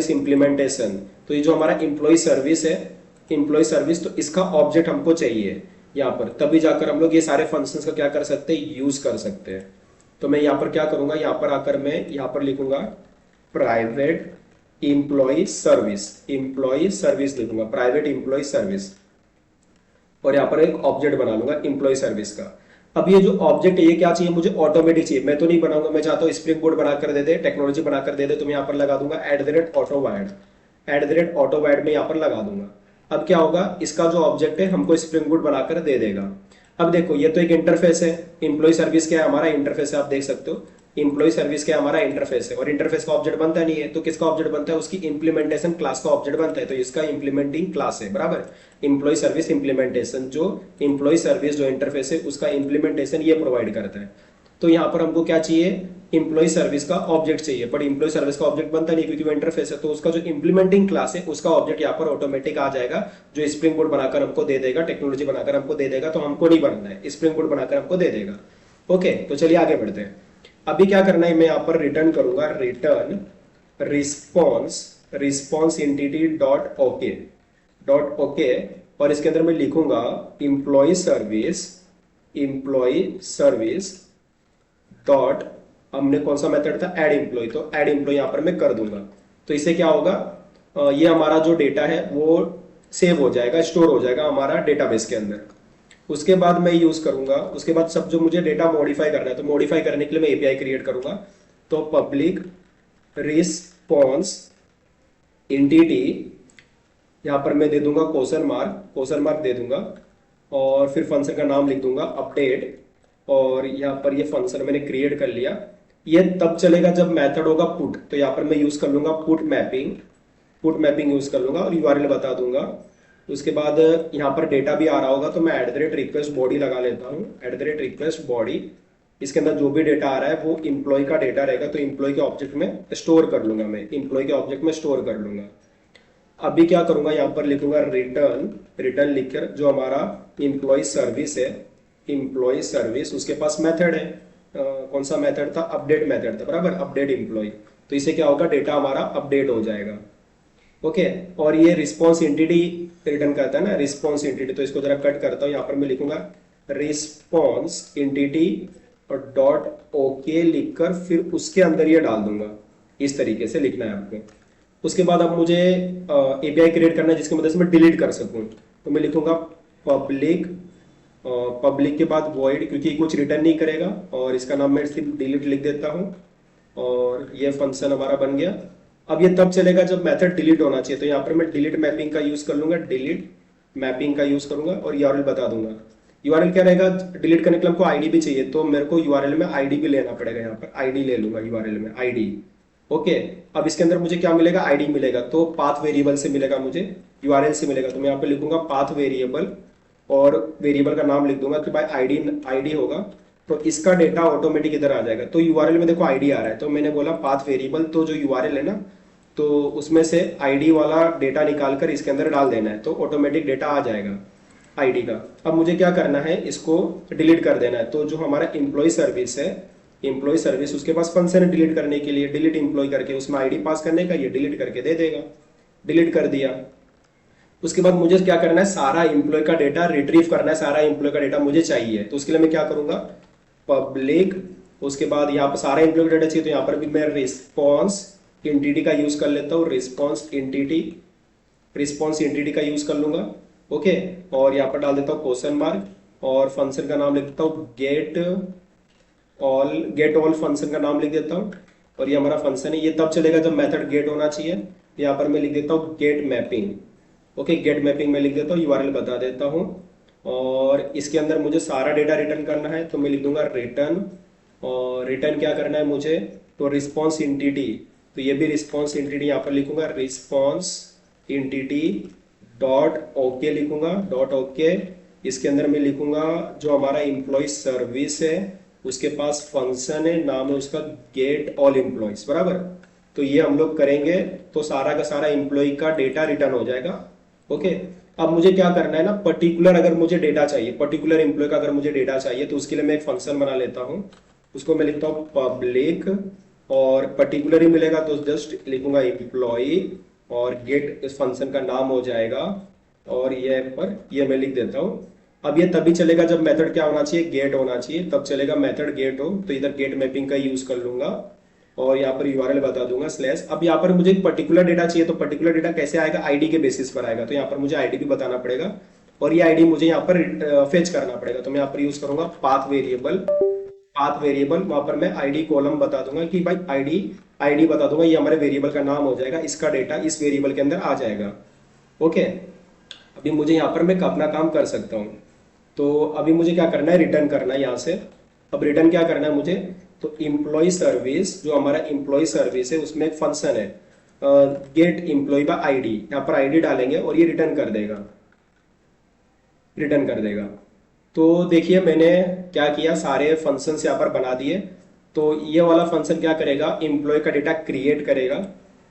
इंप्लीमेंटेशन। तो ये जो हमारा एम्प्लॉय सर्विस है, एम्प्लॉय सर्विस, तो इसका ऑब्जेक्ट हमको चाहिए यहाँ पर, तभी जाकर हम लोग ये सारे फंक्शंस का क्या कर सकते हैं, यूज कर सकते हैं। तो मैं यहाँ पर क्या करूंगा, यहाँ पर आकर मैं यहाँ पर लिखूंगा प्राइवेट एम्प्लॉय सर्विस लिखूंगा, प्राइवेट एम्प्लॉय सर्विस, और यहाँ पर एक ऑब्जेक्ट बना लूंगा एम्प्लॉय सर्विस का। अब ये जो ऑब्जेक्ट है ये क्या चाहिए, मुझे ऑटोमेटिक चाहिए, मैं तो नहीं बनाऊंगा। मैं चाहता हूँ स्प्रिंग बोर्ड बनाकर दे दे, टेक्नोलॉजी बनाकर दे दे, तो मैं यहाँ पर लगा दूंगा एट द रेट ऑटोवायड, एट द रेट ऑटोवायड में यहाँ पर लगा दूंगा। अब क्या होगा, इसका जो ऑब्जेक्ट है हमको स्प्रिंग बोर्ड बनाकर दे देगा। अब देखो ये तो एक इंटरफेस है, एम्प्लॉय सर्विस क्या है, हमारा इंटरफेस है, आप देख सकते हो एम्प्लॉय सर्विस क्या हमारा इंटरफेस है। और इंटरफेस का ऑब्जेक्ट बनता नहीं है, तो किसका ऑब्जेक्ट बनता है, उसकी इंप्लीमेंटेशन क्लास का ऑब्जेक्ट बनता है। तो इसका इंप्लीमेंटिंग क्लास है, बराबर, एम्प्लॉय सर्विस इंप्लीमेंटेशन, जो एम्प्लॉय सर्विस जो इंटरफेस है उसका इंप्लीमेंटेशन ये प्रोवाइड करता है। तो यहाँ पर हमको क्या चाहिए, एम्प्लॉय सर्विस का ऑब्जेक्ट चाहिए, बट एम्प्लॉय सर्विस का ऑब्जेक्ट बनता नहीं क्योंकि वो इंटरफेस है। तो उसका जो इंप्लीमेंटिंग क्लास है उसका ऑब्जेक्ट यहाँ पर ऑटोमेटिक आ जाएगा, जो स्प्रिंग बोर्ड बनाकर हमको दे देगा, टेक्नोलॉजी बनाकर हमको दे देगा। तो हमको नहीं बनना है, स्प्रिंग बोर्ड बनाकर हमको दे देगा। ओके, तो चलिए आगे बढ़ते हैं। अभी क्या करना है, मैं यहाँ पर रिटर्न करूंगा, return response entity dot okay, और इसके अंदर मैं लिखूंगा एम्प्लॉय सर्विस डॉट, हमने कौन सा मेथड था, ऐड एम्प्लॉय, तो ऐड एम्प्लॉय यहाँ पर मैं कर दूंगा। तो इससे क्या होगा, ये हमारा जो डेटा है वो सेव हो जाएगा, स्टोर हो जाएगा हमारा डेटाबेस के अंदर। उसके बाद मैं यूज करूंगा, उसके बाद सब जो मुझे डेटा मॉडिफाई करना है, तो मॉडिफाई करने के लिए मैं एपीआई क्रिएट करूंगा। तो पब्लिक रिस्पॉन्स एंटिटी, यहाँ पर मैं दे दूंगा क्वेश्चन मार्क दे दूंगा, और फिर फंक्शन का नाम लिख दूंगा अपडेट, और यहाँ पर ये फंक्शन मैंने क्रिएट कर लिया। ये तब चलेगा जब मेथड होगा पुट, तो यहाँ पर मैं यूज कर लूंगा पुट मैपिंग यूज कर लूंगा और यूआरएल बता दूंगा। उसके बाद यहाँ पर डेटा भी आ रहा होगा, तो मैं @request बॉडी लगा लेता हूँ, @request बॉडी। इसके अंदर जो भी डेटा आ रहा है वो इम्प्लॉय का डेटा रहेगा, तो इम्प्लॉय के ऑब्जेक्ट में स्टोर कर लूंगा, मैं इम्प्लॉय के ऑब्जेक्ट में स्टोर कर लूंगा। अभी क्या करूंगा, यहाँ पर लिखूंगा रिटर्न लिखकर जो हमारा इम्प्लॉय सर्विस है, इम्प्लॉय सर्विस, उसके पास मेथड है, कौन सा मेथड था, अपडेट मेथड था, बराबर, अपडेट इम्प्लॉय। तो इसे क्या होगा, डेटा हमारा अपडेट हो जाएगा। ओके, और ये रिस्पॉन्स एंटिटी रिटर्न करता है ना, रिस्पॉन्स एंटिटी, तो इसको जरा कट करता हूँ। यहाँ पर मैं लिखूंगा रिस्पॉन्स एंटिटी और डॉट ओके लिखकर फिर उसके अंदर ये डाल दूंगा। इस तरीके से लिखना है आपको। उसके बाद अब मुझे एपीआई क्रिएट करना है जिसकी मदद से मैं डिलीट कर सकूं, तो मैं लिखूंगा पब्लिक के बाद वॉइड, क्योंकि कुछ रिटर्न नहीं करेगा, और इसका नाम मैं सिर्फ डिलीट लिख देता हूं, और ये फंक्शन हमारा बन गया। अब ये तब चलेगा जब मेथड डिलीट होना चाहिए, तो यहाँ पर मैं डिलीट मैपिंग का यूज कर लूंगा, डिलीट मैपिंग का यूज करूंगा, और यूआरएल बता दूंगा। यूआरएल क्या रहेगा, डिलीट करने के लिए हमको आईडी भी चाहिए, तो मेरे को यूआरएल में आईडी भी लेना पड़ेगा। यहाँ पर आईडी ले लूंगा, यूआरएल में आईडी। ओके, अब इसके अंदर मुझे क्या मिलेगा, आईडी मिलेगा, तो पाथ वेरिएबल से मिलेगा मुझे, यूआरएल से मिलेगा। तो मैं यहाँ पे लिखूंगा पाथ वेरिएबल, और वेरिएबल का नाम लिख दूंगा कि भाई आईडी होगा, तो इसका डेटा ऑटोमेटिक इधर आ जाएगा। तो यूआरएल में देखो आईडी आ रहा है, तो मैंने बोला पाथ वेरिएबल, तो जो यूआरएल है ना, तो उसमें से आईडी वाला डेटा निकाल कर इसके अंदर डाल देना है, तो ऑटोमेटिक डेटा आ जाएगा आईडी का। अब मुझे क्या करना है, इसको डिलीट कर देना है। तो जो हमारा एम्प्लॉय सर्विस है, एम्प्लॉय सर्विस, उसके पास फंक्शन है डिलीट करने के लिए, डिलीट एम्प्लॉय करके उसमें आईडी पास करने का, ये डिलीट करके दे देगा। डिलीट कर दिया। उसके बाद मुझे क्या करना है, सारा एम्प्लॉय का डेटा रिट्रीव करना है, सारा एम्प्लॉय का डेटा मुझे चाहिए। तो उसके लिए मैं क्या करूंगा, पब्लिक, उसके बाद यहाँ पर सारा एम्प्लॉय का डेटा चाहिए, तो यहाँ पर भी मैं रिस्पॉन्स एंटिटी का यूज कर लेता हूँ, रिस्पॉन्स एंटिटी का यूज कर लूंगा। ओके, और यहाँ पर डाल देता हूँ क्वेश्चन मार्क, और फंक्शन का नाम लिख देता हूँ गेट ऑल फंक्शन का नाम लिख देता हूँ, और ये हमारा फंक्शन है। ये तब चलेगा जब मेथड गेट होना चाहिए। यहाँ पर मैं लिख देता हूँ get mapping. Okay, get mapping में लिख देता हूँ, यूआरएल बता देता हूँ, और इसके अंदर मुझे सारा डेटा रिटर्न करना है, तो मैं लिख दूंगा रिटर्न। और रिटर्न क्या करना है मुझे, तो रिस्पॉन्स एंटिटी, तो ये भी रिस्पॉन्स एंटिटी यहाँ पर लिखूंगा, रिस्पॉन्स एंटिटी डॉट ओके लिखूंगा, डॉट ओके। इसके अंदर मैं लिखूंगा जो हमारा एम्प्लॉय सर्विस है, उसके पास फंक्शन है, नाम है उसका गेट ऑल एम्प्लॉयज, बराबर। तो ये हम लोग करेंगे, तो सारा का सारा एम्प्लॉय का डेटा रिटर्न हो जाएगा। ओके, अब मुझे क्या करना है ना, पर्टिकुलर अगर मुझे डेटा चाहिए, पर्टिकुलर एम्प्लॉय का अगर मुझे डेटा चाहिए, तो उसके लिए मैं एक फंक्शन बना लेता हूँ। उसको मैं लिखता हूँ पब्लिक, और पर्टिकुलर ही मिलेगा तो जस्ट लिखूंगा एम्प्लॉय, और गेट इस फंक्शन का नाम हो जाएगा, और ये पर ये मैं लिख देता हूँ। अब ये तभी चलेगा जब मेथड क्या होना चाहिए, गेट होना चाहिए, तब चलेगा मेथड गेट हो। तो इधर गेट मैपिंग का यूज कर लूंगा, और यहाँ पर यूआरएल बता दूंगा स्लैश। अब यहाँ पर मुझे एक पर्टिकुलर डेटा चाहिए, तो पर्टिकुलर डेटा कैसे आएगा, आईडी के बेसिस पर आएगा, तो यहाँ पर मुझे आईडी भी बताना पड़ेगा, और ये आईडी मुझे यहाँ पर फेच करना पड़ेगा। तो मैं यहाँ पर यूज करूंगा पाथ वेरिएबल, वहां पर मैं आईडी कॉलम बता दूंगा कि भाई आईडी बता दूंगा, ये हमारे वेरिएबल का नाम हो जाएगा, इसका डेटा इस वेरिएबल के अंदर आ जाएगा। ओके, अभी मुझे यहाँ पर मैं अपना काम कर सकता हूँ। तो अभी मुझे क्या करना है, रिटर्न करना है यहाँ से। अब रिटर्न क्या करना है मुझे, तो एम्प्लॉय सर्विस, जो हमारा एम्प्लॉय सर्विस है उसमें एक फंक्शन है गेट एम्प्लॉय बाय आईडी, यहाँ पर आईडी डालेंगे और ये रिटर्न कर देगा। तो देखिए मैंने क्या किया, सारे फंक्शंस यहाँ पर बना दिए। तो ये वाला फंक्शन क्या करेगा, एम्प्लॉय का डेटा क्रिएट करेगा,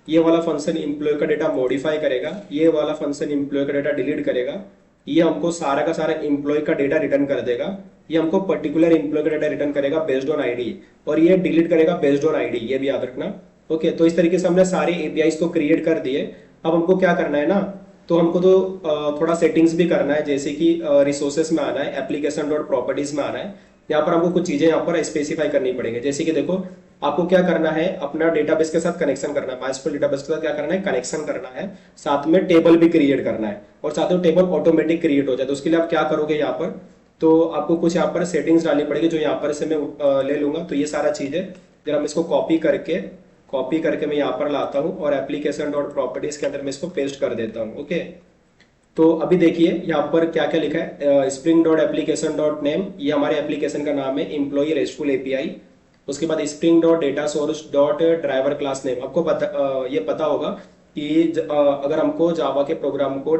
ये वाला फंक्शन एम्प्लॉय का डेटा मॉडिफाई करेगा, ये वाला फंक्शन एम्प्लॉय का डेटा डिलीट करेगा, ये हमको सारा का सारा एम्प्लॉय का डेटा रिटर्न कर देगा, ये हमको पर्टिकुलर एम्प्लॉय का डेटा रिटर्न करेगा बेस्ड ऑन आईडी, और ये डिलीट करेगा बेस्ड ऑन आईडी, ये भी याद रखना। ओके, तो इस तरीके से हमने सारे एपीआईज तो क्रिएट कर दिए। अब हमको क्या करना है ना, तो हमको तो थोड़ा सेटिंग्स भी करना है, जैसे कि रिसोर्सेस में आना है, एप्लीकेशन डॉट प्रॉपर्टीज में आना है, यहाँ पर हमको कुछ चीजें यहाँ पर स्पेसिफाई करनी पड़ेंगी। जैसे कि देखो, आपको क्या करना है, अपना डेटाबेस के साथ कनेक्शन करना है, माइस्क्यूएल डेटाबेस के साथ क्या करना है, कनेक्शन करना है, साथ में टेबल भी क्रिएट करना है, और साथ में टेबल ऑटोमेटिक क्रिएट हो जाए। तो उसके लिए आप क्या करोगे, यहाँ पर तो आपको कुछ यहाँ पर सेटिंग्स डालनी पड़ेगी, जो यहाँ पर से मैं ले लूंगा। तो ये सारा चीज है, जरा मैं इसको कॉपी करके मैं यहाँ पर लाता हूँ और एप्लीकेशन डॉट प्रॉपर्टीज के अंदर मैं इसको पेस्ट कर देता हूँ। ओके, तो अभी देखिए यहाँ पर क्या क्या लिखा है, spring dot application dot name, ये हमारे एप्लीकेशन का नाम है, एम्प्लॉय रेस्टफुल एपीआई। उसके बाद spring dot data source dot driver class name. आपको ये पता होगा कि अगर हमको जावा के प्रोग्राम को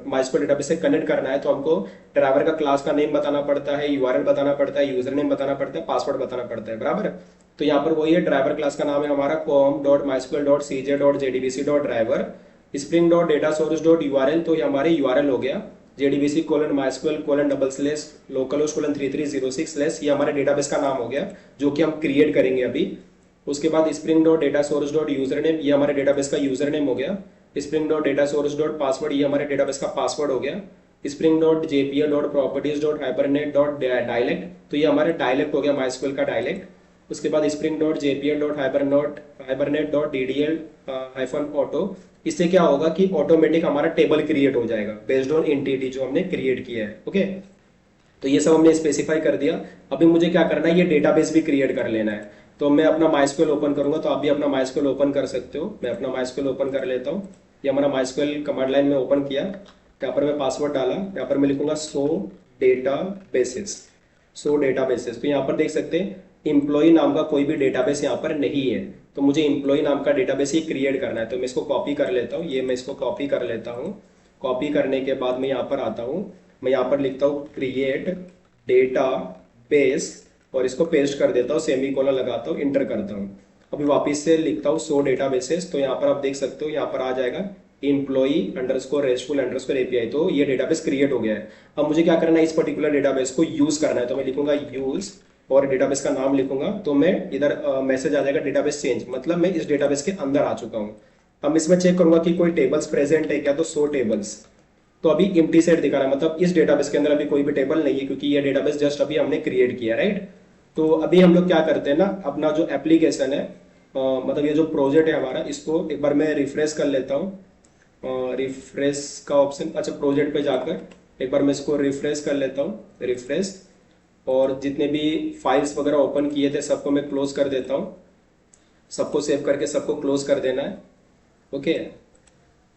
माइस्क्यूएल डेटाबेस से कनेक्ट करना है, तो हमको ड्राइवर का क्लास का नेम बताना पड़ता है, यूआरएल बताना पड़ता है, यूजर नेम बताना पड़ता है, पासवर्ड बताना पड़ता है, बराबर। तो यहाँ पर वही है, ड्राइवर क्लास का नाम है हमारा com dot MySQL dot cj dot jdbc dot driver, spring dot data source dot URL, तो ये हमारे यूआरएल हो गया, jdbc colon MySQL colon double slash localhost colon 3306 slash, ये हमारे डेटाबेस का नाम हो गया, जो कि हम क्रिएट करेंगे अभी। उसके बाद spring dot data source dot user name, ये हमारे डेटाबेस का यूजर नेम हो गया। Spring dot data source dot password, ये हमारे डेटाबेस का पासवर्ड हो गया। Spring dot JPL dot properties dot hibernate dot dialect, तो ये हमारे डायलेक्ट हो गया, माइस्क्यूएल का डायलेक्ट। उसके बाद spring dot JPL dot hibernate dot DDL hyphen auto, इससे क्या होगा कि ऑटोमेटिक हमारा टेबल क्रिएट हो जाएगा बेस्ड ऑन एंटिटी जो हमने क्रिएट किया है। ओके, तो ये सब हमने स्पेसिफाई कर दिया। अभी मुझे क्या करना है, ये डेटाबेस भी क्रिएट कर लेना है। तो मैं अपना माइस्क्यूएल ओपन करूंगा, तो आप भी अपना माइस्क्यूएल ओपन कर सकते हो। मैं अपना माइस्क्यूएल ओपन कर लेता हूँ। ये हमारा माइस्क्यूएल कमांड लाइन में ओपन किया, यहाँ पर मैं पासवर्ड डाला, यहाँ पर मैं लिखूंगा सो डेटाबेसेस। तो यहाँ पर देख सकते हैं एम्प्लॉय नाम का कोई भी डेटाबेस यहाँ पर नहीं है, तो मुझे एम्प्लॉय नाम का डेटाबेस ही क्रिएट करना है। तो मैं इसको कॉपी कर लेता हूँ, ये मैं इसको कॉपी कर लेता हूँ। कॉपी करने के बाद मैं यहाँ पर आता हूँ, मैं यहाँ पर लिखता हूँ क्रिएट डेटा बेस, और इसको पेस्ट कर देता हूँ, सेमीकोलन लगाता हूँ, इंटर करता हूँ। अभी वापस से लिखता हूँ सो डेटाबेसेस, तो यहाँ पर आप देख सकते हो, यहाँ पर आ जाएगा employee underscore restful underscore API. तो ये डेटाबेस क्रिएट हो गया है। अब मुझे क्या करना है, इस पर्टिकुलर डेटाबेस को यूज करना है, तो मैं लिखूंगा यूज और डेटाबेस का नाम लिखूंगा। तो मैं इधर मैसेज आ जाएगा डेटाबेस चेंज, मतलब मैं इस डेटाबेस के अंदर आ चुका हूँ। अब इसमें चेक करूंगा कि कोई टेबल्स प्रेजेंट है क्या, तो सो टेबल्स। तो अभी एम्प्टी सेट दिखा रहा है, मतलब इस डेटाबेस के अंदर अभी कोई भी टेबल नहीं है, क्योंकि ये डेटाबेस जस्ट अभी हमने क्रिएट किया, राइट। तो अभी हम लोग क्या करते हैं ना, अपना जो एप्लीकेशन है, मतलब ये जो प्रोजेक्ट है हमारा, इसको एक बार मैं रिफ्रेश कर लेता हूँ। रिफ्रेश का ऑप्शन, अच्छा प्रोजेक्ट पे जाकर एक बार मैं इसको रिफ्रेश कर लेता हूँ, रिफ्रेश। और जितने भी फाइल्स वगैरह ओपन किए थे सबको मैं क्लोज कर देता हूँ, सबको सेव करके सबको क्लोज कर देना है। ओके,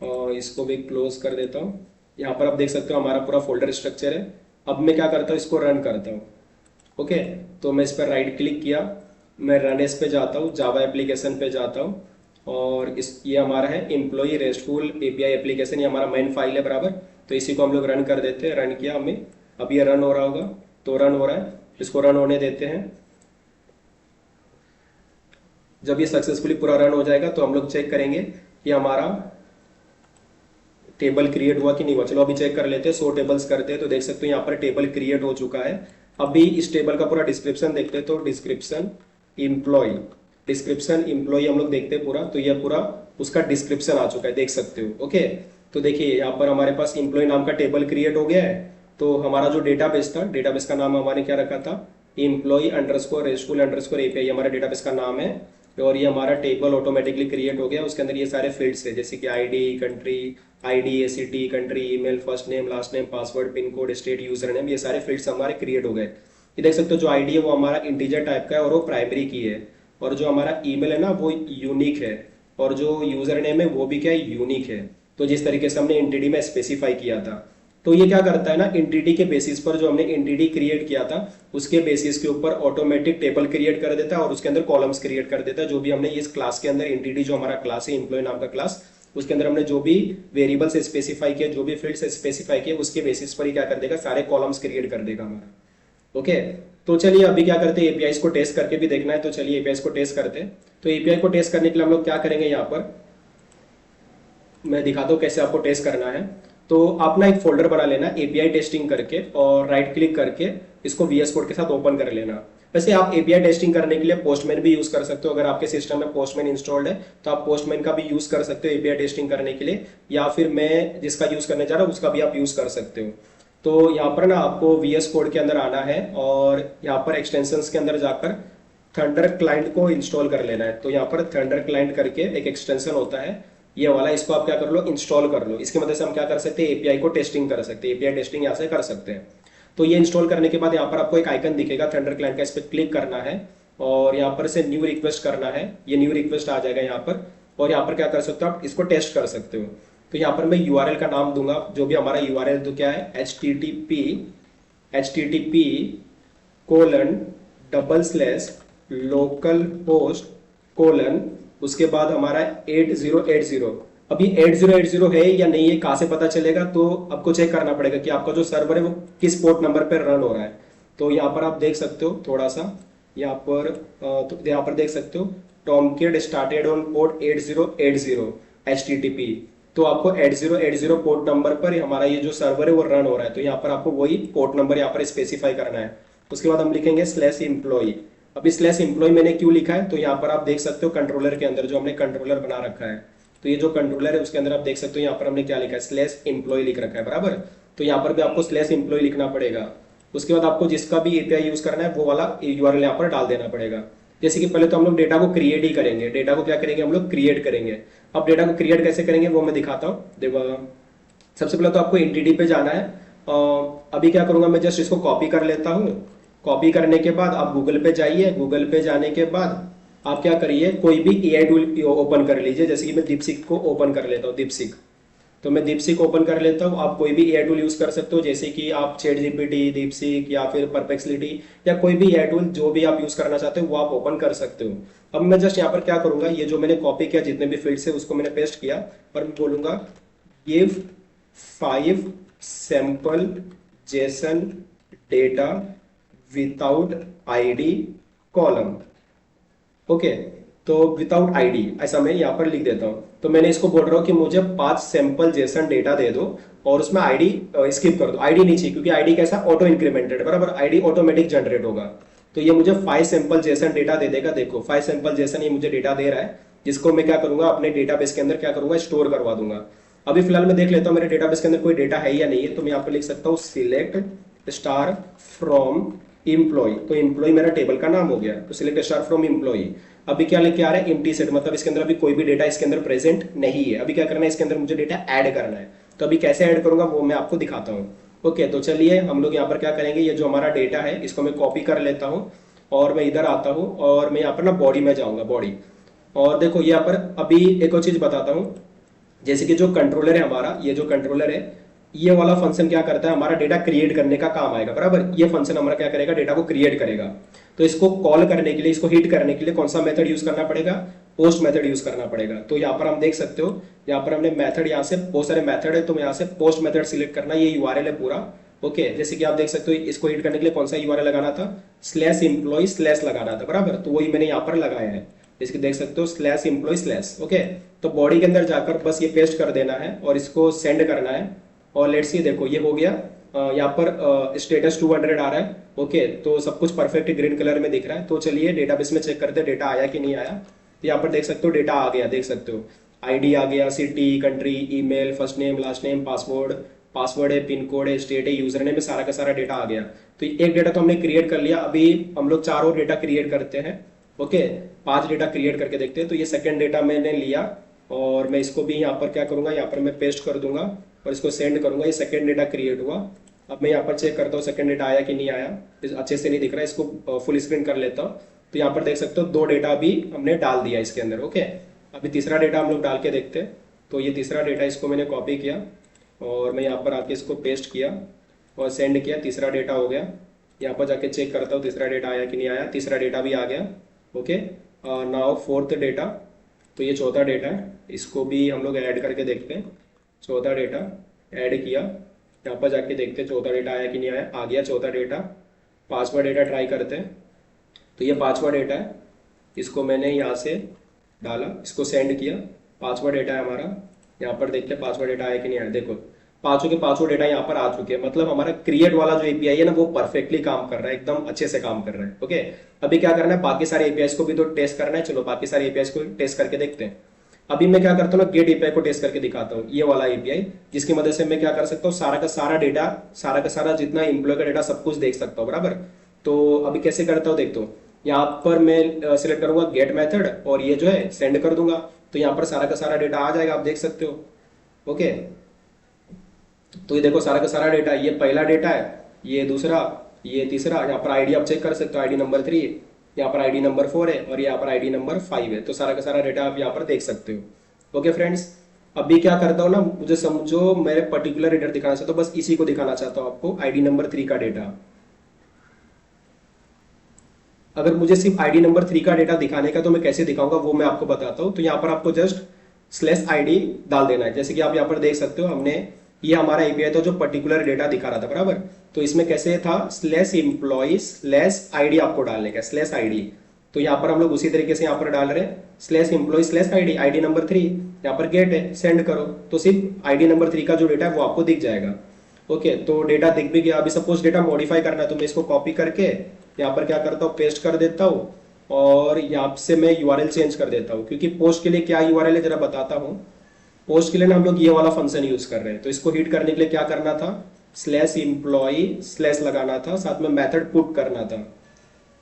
और इसको भी क्लोज कर देता हूँ। यहाँ पर आप देख सकते हो हमारा पूरा फोल्डर स्ट्रक्चर है। अब मैं क्या करता हूँ, इसको रन करता हूँ। ओके, तो मैं इस पर राइट क्लिक किया, मैं रन एस पे जाता हूँ, जावा एप्लीकेशन पे जाता हूँ, और ये हमारा है एम्प्लॉय रेस्टफुल एपीआई एप्लीकेशन, ये हमारा मेन फाइल है, बराबर। तो इसी को हम लोग रन कर देते हैं। रन किया हमें, अब ये रन हो रहा होगा, तो रन हो रहा है, इसको रन होने देते हैं। जब ये सक्सेसफुली पूरा रन हो जाएगा तो हम लोग चेक करेंगे कि हमारा टेबल क्रिएट हुआ कि नहीं हुआ। चलो अभी चेक कर लेते हैं, 100 टेबल्स करते हैं, तो देख सकते हो यहाँ पर टेबल क्रिएट हो चुका है। अभी इस टेबल का पूरा डिस्क्रिप्शन देखते हैं, तो डिस्क्रिप्शन इम्प्लॉय हम लोग देखते हैं पूरा, तो ये पूरा उसका डिस्क्रिप्शन आ चुका है, देख सकते हो। ओके, तो देखिए यहाँ पर हमारे पास इम्प्लॉय नाम का टेबल क्रिएट हो गया है। तो हमारा जो डेटाबेस था, डेटाबेस का नाम हमारे क्या रखा था, employee underscore restful underscore API, हमारा डेटाबेस का नाम है। और ये हमारा टेबल ऑटोमेटिकली क्रिएट हो गया, उसके अंदर ये सारे फील्ड्स है, जैसे कि ID, country, ID, ACT, country, email, first name, last name, password, pin code, state, user name, ये सारे फील्ड्स हमारे क्रिएट हो गए। ये देख सकते हो जो आईडी है वो हमारा इंटीजर टाइप का है और वो प्राइमरी की है, और जो हमारा ईमेल है ना वो यूनिक है, और जो यूजर नेम है वो भी क्या है, यूनिक है। तो जिस तरीके से हमने एंटिटी में स्पेसिफाई किया था, तो ये क्या करता है ना, एंटिटी के बेसिस पर, जो हमने एंटिटी क्रिएट किया था उसके बेसिस के ऊपर ऑटोमेटिक टेबल क्रिएट कर देता है और उसके अंदर कॉलम्स क्रिएट कर देता है। जो भी हमने इस क्लास के अंदर एंटिटी, जो हमारा क्लास है एम्प्लॉय नाम का क्लास, उसके अंदर हमने जो भी वेरिएबल्स स्पेसिफाई किया, जो भी फील्ड्स स्पेसिफाई किए, उसके बेसिस पर ही क्या कर देगा, सारे कॉलम्स क्रिएट कर देगा हमारा। ओके, तो चलिए अभी क्या करते हैं, एपीआई को टेस्ट करके भी देखना है, तो चलिए एपीआई को टेस्ट करते हैं। तो एपीआई को टेस्ट करने के लिए हम लोग क्या करेंगे, यहाँ पर मैं दिखाता हूँ कैसे आपको टेस्ट करना है। तो आप ना एक फोल्डर बना लेना एपीआई टेस्टिंग करके, और राइट क्लिक करके इसको वीएस कोड के साथ ओपन कर लेना। वैसे आप एपीआई टेस्टिंग करने के लिए पोस्टमैन भी यूज कर सकते हो, अगर आपके सिस्टम में पोस्टमैन इंस्टॉल्ड है तो आप पोस्टमैन का भी यूज कर सकते हो एपीआई टेस्टिंग करने के लिए, या फिर मैं जिसका यूज करने जा रहा हूँ उसका भी आप यूज कर सकते हो। तो यहाँ पर ना आपको VS कोड के अंदर आना है और यहाँ पर एक्सटेंशंस के अंदर जाकर थंडर क्लाइंट को इंस्टॉल कर लेना है। तो यहाँ पर थंडर क्लाइंट करके एक एक्सटेंशन होता है ये वाला, इसको आप क्या कर लो, इंस्टॉल कर लो। इसकी मदद से हम क्या कर सकते हैं, एपीआई को टेस्टिंग कर सकते हैं, एपीआई टेस्टिंग यहाँ से कर सकते हैं। तो ये इंस्टॉल करने के बाद यहाँ पर आपको एक आइकन दिखेगा थंडर क्लाइंट का, इस पर क्लिक करना है और यहाँ पर से न्यू रिक्वेस्ट करना है। ये न्यू रिक्वेस्ट आ जाएगा यहाँ पर, और यहाँ पर क्या कर सकते हो, आप इसको टेस्ट कर सकते हो। तो यहाँ पर मैं यूआरएल का नाम दूंगा, जो भी हमारा यूआरएल तो क्या है, http://localhost: उसके बाद हमारा 8080। अभी 8080 है या नहीं है कहाँ से पता चलेगा, तो आपको चेक करना पड़ेगा कि आपका जो सर्वर है वो किस पोर्ट नंबर पर रन हो रहा है। तो यहाँ पर आप देख सकते हो थोड़ा सा, यहाँ पर तो यहाँ पर देख सकते हो टॉमकिट स्टार्टेड ऑन पोर्ट 8080 HTTP। तो आपको 8080 पोर्ट नंबर पर हमारा ये जो सर्वर है वो रन हो रहा है। तो यहाँ पर आपको वही पोर्ट नंबर यहाँ पर स्पेसिफाई करना है। उसके बाद हम लिखेंगे /employee। अभी /employee मैंने क्यों लिखा है, तो यहाँ पर आप देख सकते हो कंट्रोलर के अंदर जो हमने कंट्रोलर बना रखा है, तो ये जो कंट्रोलर है उसके अंदर आप देख सकते हो यहाँ पर हमने क्या लिखा है, /employee लिख रखा है, बराबर। तो यहाँ पर भी आपको /employee लिखना पड़ेगा। उसके बाद आपको जिसका भी एपीआई यूज करना है वो वाला यूआरएल यहाँ पर डाल देना पड़ेगा। जैसे कि पहले तो हम लोग डेटा को क्रिएट ही करेंगे, डेटा को क्या करेंगे, हम लोग क्रिएट करेंगे। अब डेटा को क्रिएट कैसे करेंगे वो मैं दिखाता हूँ। देखो सबसे पहले तो आपको एंटिटी पे जाना है। अभी क्या करूंगा, मैं जस्ट इसको कॉपी कर लेता हूँ। कॉपी करने के बाद आप गूगल पे जाइए, गूगल पे जाने के बाद आप क्या करिए, कोई भी एआई टूल ओपन कर लीजिए। जैसे कि मैं दीपसीक को ओपन कर लेता हूँ, दीपसीक। तो मैं दीपसीक ओपन कर लेता हूँ। आप कोई भी एआई टूल यूज कर सकते हो, जैसे कि आप ChatGPT, दीपसीक या फिर परप्लेक्सिटी या कोई भी एआई टूल जो भी आप यूज करना चाहते हो वो आप ओपन कर सकते हो। अब मैं जस्ट यहाँ पर क्या करूंगा, ये जो मैंने कॉपी किया जितने भी फील्ड से उसको मैंने पेस्ट किया, पर मैं बोलूंगा give 5 sample Jason data without ID column. Okay, तो विदाउट आईडी ऐसा मैं यहाँ पर लिख देता हूँ। तो मैंने इसको बोल रहा हूँ कि मुझे 5 सैंपल जेसन डेटा दे दो और उसमें आईडी स्किप कर दो। आईडी नहीं चाहिए क्योंकि आईडी कैसा, ऑटो इंक्रीमेंटेड है, बराबर, आईडी ऑटोमेटिक जनरेट होगा। तो ये मुझे 5 सैंपल जेसन डेटा दे देगा। देखो 5 सैंपल जेसन ये मुझे डेटा दे रहा है, जिसको मैं क्या करूंगा, अपने डेटाबेस के अंदर क्या करूंगा, स्टोर करवा दूंगा। अभी फिलहाल मैं देख लेता हूँ मेरे डेटाबेस के अंदर कोई डेटा है या नहीं है। तो मैं यहाँ पर लिख सकता हूँ सिलेक्ट स्टार फ्रॉम एम्प्लॉय। तो एम्प्लॉय मेरा टेबल का नाम हो गया, तो सिलेक्ट स्टार फ्रॉम एम्प्लॉय। अभी क्या लेके आ रहा है, एम्प्टी सेट, मतलब इसके अंदर अभी कोई भी डेटा इसके अंदर प्रेजेंट नहीं है। अभी क्या करना है, इसके अंदर मुझे डेटा ऐड करना है। तो अभी कैसे ऐड करूंगा वो मैं आपको दिखाता हूँ। ओके, तो चलिए हम लोग यहाँ पर क्या करेंगे, ये जो हमारा डेटा है इसको मैं कॉपी कर लेता हूँ और मैं इधर आता हूँ और मैं यहाँ पर ना बॉडी में जाऊंगा, बॉडी। और देखो यहाँ पर अभी एक और चीज बताता हूँ, जैसे कि जो कंट्रोलर है हमारा, ये जो कंट्रोलर है ये वाला फंक्शन क्या करता है, हमारा डेटा क्रिएट करने का काम आएगा, बराबर। ये फंक्शन हमारा क्या करेगा, डेटा को क्रिएट करेगा। तो इसको कॉल करने के लिए, इसको हिट करने के लिए कौन सा मेथड यूज करना पड़ेगा, पोस्ट मेथड यूज करना पड़ेगा। तो यहाँ पर हम देख सकते हो, यहाँ पर हमने मेथड, यहाँ से बहुत सारे मेथड है, तो यहाँ से पोस्ट मेथड सिलेक्ट करना, ये यूआरएल है पूरा। ओके, जैसे कि आप देख सकते हो इसको हिट करने के लिए कौन सा यूआरएल लगाना था, /employee/ लगाना था, बराबर। तो वही मैंने यहाँ पर लगाया है, इसके देख सकते हो /employee/। ओके, तो बॉडी के अंदर जाकर बस ये पेस्ट कर देना है और इसको सेंड करना है। और लेट्स सी, देखो ये हो गया। यहाँ पर स्टेटस 200 आ रहा है। ओके, तो सब कुछ परफेक्ट ग्रीन कलर में दिख रहा है। तो चलिए डेटाबेस में चेक करते हैं डेटा आया कि नहीं आया। तो यहाँ पर देख सकते हो डेटा आ गया, देख सकते हो आईडी आ गया, city, country, email, first name, last name, password है, पिन कोड है, स्टेट है, यूजर नेम है, सारा का सारा डेटा आ गया। तो एक डेटा तो हमने क्रिएट कर लिया। अभी हम लोग 4 और डेटा क्रिएट करते हैं। ओके, 5 डेटा क्रिएट करके देखते हैं। तो ये सेकेंड डेटा मैंने लिया और मैं इसको भी यहाँ पर क्या करूंगा, यहाँ पर मैं पेस्ट कर दूंगा और इसको सेंड करूंगा। ये सेकेंड डेटा क्रिएट हुआ। अब मैं यहाँ पर चेक करता हूँ सेकेंड डेटा आया कि नहीं आया, अच्छे से नहीं दिख रहा है, इसको फुल स्क्रीन कर लेता हूँ। तो यहाँ पर देख सकते हो 2 डेटा भी हमने डाल दिया इसके अंदर। ओके, अभी तीसरा डेटा हम लोग डाल के देखते हैं। तो ये तीसरा डेटा, इसको मैंने कॉपी किया और मैं यहाँ पर आके इसको पेस्ट किया और सेंड किया। तीसरा डेटा हो गया। यहाँ पर जाके चेक करता हूँ तीसरा डेटा आया कि नहीं आया, तीसरा डेटा भी आ गया। ओके, नाउ फोर्थ डेटा, तो ये चौथा डेटा है, इसको भी हम लोग ऐड करके देखते हैं। चौथा डेटा ऐड किया, यहाँ पर जाके देखते हैं चौथा डेटा आया कि नहीं आया, आ गया चौथा डेटा। पांचवा डेटा ट्राई करते हैं। तो ये पांचवा डेटा है, इसको मैंने यहाँ से डाला, इसको सेंड किया। पांचवा डेटा है हमारा, यहाँ पर देखते हैं पांचवा डेटा आया कि नहीं आया। देखो पांचों के पांचों डेटा यहाँ पर आ चुके हैं, मतलब हमारा क्रिएट वाला जो एपीआई है ना वो परफेक्टली काम कर रहा है, एकदम अच्छे से काम कर रहा है। ओके, अभी क्या करना है, बाकी सारे एपीआई को भी तो टेस्ट करना है। चलो बाकी सारे एपीआई को टेस्ट करके देखते हैं। अभी मैं क्या करता हूँ ना, गेट एपीआई को टेस्ट करके दिखाता हूँ, ये वाला एपीआई, जिसकी मदद से मैं क्या कर सकता हूँ, सारा का सारा डेटा, सारा का सारा जितना एम्प्लॉय का डेटा सब कुछ देख सकता हूँ, बराबर। तो अभी कैसे करता हूँ देखता हूँ, यहाँ पर मैं सिलेक्ट करूंगा गेट मेथड और ये जो है सेंड कर दूंगा, तो यहाँ पर सारा का सारा डेटा आ जाएगा, आप देख सकते हो। ओके, तो ये देखो सारा का सारा डेटा, ये पहला डेटा है, ये दूसरा, ये तीसरा, यहाँ पर आईडी आप चेक कर सकते हो, आईडी नंबर 3, यहाँ पर आईडी नंबर 4 है और यहाँ पर आईडी नंबर 5 है, तो सारा का सारा डेटा आप यहाँ पर देख सकते हो। ओके फ्रेंड्स, अभी क्या करता हूँ ना, मुझे समझो मेरे पर्टिकुलर डेटा दिखाना चाहता हूँ, बस इसी को दिखाना चाहता हूँ आपको, आईडी नंबर 3 का डेटा। अगर मुझे सिर्फ आईडी नंबर 3 का डेटा दिखाने का तो मैं कैसे दिखाऊंगा वो मैं आपको बताता हूँ। तो यहाँ पर आपको जस्ट स्लैश आईडी डाल देना है, जैसे कि आप यहाँ पर देख सकते हो, हमने ये हमारा एपीआई था जो पर्टिकुलर डेटा दिखा रहा था, बराबर। तो इसमें कैसे था, स्लैश एम्प्लॉय स्लैश आईडी आपको डालने का, स्लैश आईडी। तो यहाँ पर हम लोग उसी तरीके से यहाँ पर डाल रहे हैं, slash employee slash ID, ID number 3, यहाँ पर गेट है, सेंड करो, तो सिर्फ आईडी नंबर 3 का जो डेटा है वो आपको दिख जाएगा। ओके, तो डेटा दिख भी गया। अभी सपोज डेटा मॉडिफाई करना है, तो मैं इसको कॉपी करके यहाँ पर क्या करता हूँ, पेस्ट कर देता हूँ, और यहाँ से मैं यूआरएल चेंज कर देता हूँ, क्योंकि पोस्ट के लिए क्या यूआरएल है जरा बताता हूँ। पोस्ट के लिए ना हम लोग ये वाला फंक्शन यूज कर रहे हैं, तो इसको हिट करने के लिए क्या करना था, स्लैश एम्प्लॉय स्लैश लगाना था, साथ में मेथड पुट करना था।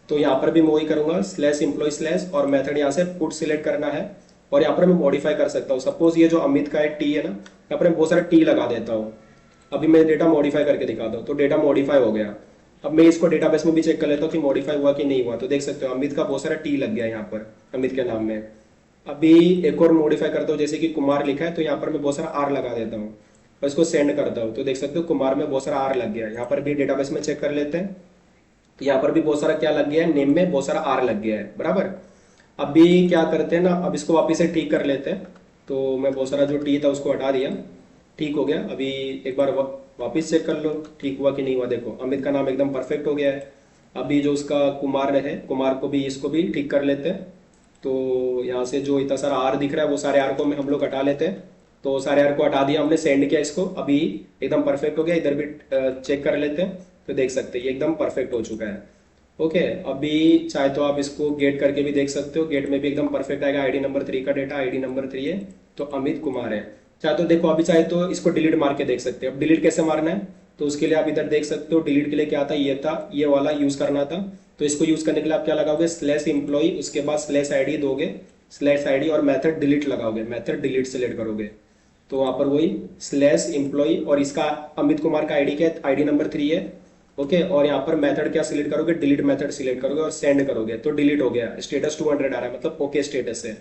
तो यहाँ पर भी मैं वही करूंगा, स्लैश एम्प्लॉय स्लैश और मेथड यहाँ से पुट सिलेक्ट करना है, और यहाँ पर मैं मॉडिफाई कर सकता हूँ। सपोज ये जो अमित का एक टी है ना, यहाँ पर मैं बहुत सारा टी लगा देता हूँ। अभी मैं डेटा मॉडिफाई करके दिखाता हूँ, तो डेटा मॉडिफाई हो गया। अब मैं इसको डेटाबेस में भी चेक कर लेता हूँ कि मॉडिफाई हुआ कि नहीं हुआ, तो देख सकते हो अमित का बहुत सारा टी लग गया यहाँ पर, अमित के नाम में। अभी एक और मॉडिफाई करता हूँ, जैसे कि कुमार लिखा है, तो यहाँ पर मैं बहुत सारा आर लगा देता हूँ और इसको सेंड करता हूँ, तो देख सकते हो कुमार में बहुत सारा आर लग गया। यहाँ पर भी डेटाबेस में चेक कर लेते हैं, तो यहाँ पर भी बहुत सारा क्या लग गया है, नेम में बहुत सारा आर लग गया है, बराबर। अभी क्या करते हैं ना, अब इसको वापिस से ठीक कर लेते हैं। तो मैं बहुत सारा जो टी था उसको हटा दिया, ठीक हो गया। अभी एक बार वापिस चेक कर लो ठीक हुआ कि नहीं हुआ। देखो अमित का नाम एकदम परफेक्ट हो गया है। अभी जो उसका कुमार है, कुमार को भी, इसको भी ठीक कर लेते हैं। तो यहाँ से जो इतना सारा आर दिख रहा है वो सारे आर को हम लोग हटा लेते हैं। तो सारे आर को हटा दिया हमने, सेंड किया इसको, अभी एकदम परफेक्ट हो गया। इधर भी चेक कर लेते हैं, तो देख सकते हैं ये एकदम परफेक्ट हो चुका है। ओके, अभी चाहे तो आप इसको गेट करके भी देख सकते हो, गेट में भी एकदम परफेक्ट आएगा। आईडी नंबर 3 का डेटा, आईडी नंबर 3 है तो अमित कुमार है। चाहे तो देखो, अभी चाहे तो इसको डिलीट मार के देख सकते हैं। अब डिलीट कैसे मारना है, तो उसके लिए आप इधर देख सकते हो, डिलीट के लिए क्या था, ये था, ये वाला यूज करना था। तो इसको यूज करने के लिए आप क्या लगाओगे, स्लैश एम्प्लॉय, उसके बाद स्लैश आईडी दोगे, स्लैश आईडी और मेथड डिलीट लगाओगे, मेथड डिलीट सेलेक्ट करोगे। तो वहां पर वही स्लैश एम्प्लॉय, और इसका अमित कुमार का आईडी क्या है, आईडी नंबर 3 है। ओके, और यहाँ पर मेथड क्या सिलेक्ट करोगे, डिलीट मेथड सिलेक्ट करोगे और सेंड करोगे, तो डिलीट हो गया। स्टेटस 200 आ रहा है, मतलब ओके स्टेटस है।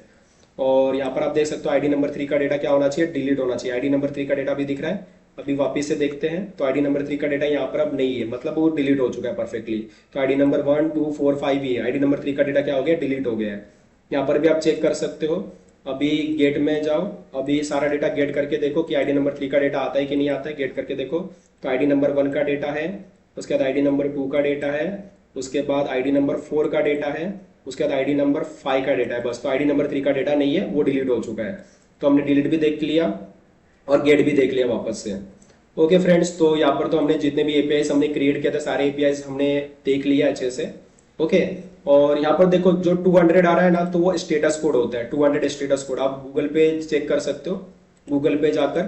और यहाँ पर आप देख सकते हो आईडी नंबर 3 का डेटा क्या होना चाहिए, डिलीट होना चाहिए। आईडी नंबर 3 का डेटा भी दिख रहा है। अभी वापिस से देखते हैं, तो आईडी नंबर 3 का डेटा यहाँ पर अब नहीं है, मतलब वो डिलीट हो चुका है परफेक्टली। तो आईडी नंबर 1 2 4 5 ही है, आईडी नंबर 3 का डेटा क्या हो गया, डिलीट हो गया है। यहाँ पर भी आप चेक कर सकते हो। अभी गेट में जाओ, अभी सारा डेटा गेट करके देखो कि आईडी नंबर 3 का डेटा आता है कि नहीं आता है, गेट करके देखो। तो आईडी नंबर 1 का डेटा है, उसके बाद आईडी नंबर 2 का डेटा है, उसके बाद आईडी नंबर 4 का डेटा है, उसके बाद आईडी नंबर 5 का डेटा है, बस। तो आईडी नंबर 3 का डेटा नहीं है, वो डिलीट हो चुका है। तो हमने डिलीट भी देख लिया और गेट भी देख लिया वापस से। ओके फ्रेंड्स, तो यहाँ पर तो हमने जितने भी एपीआई हमने क्रिएट किया था, सारे एपीआई हमने देख लिया अच्छे से। ओके, और यहाँ पर देखो जो 200 आ रहा है ना, तो वो स्टेटस कोड होता है, 200 स्टेटस कोड। आप गूगल पे चेक कर सकते हो, गूगल पे जाकर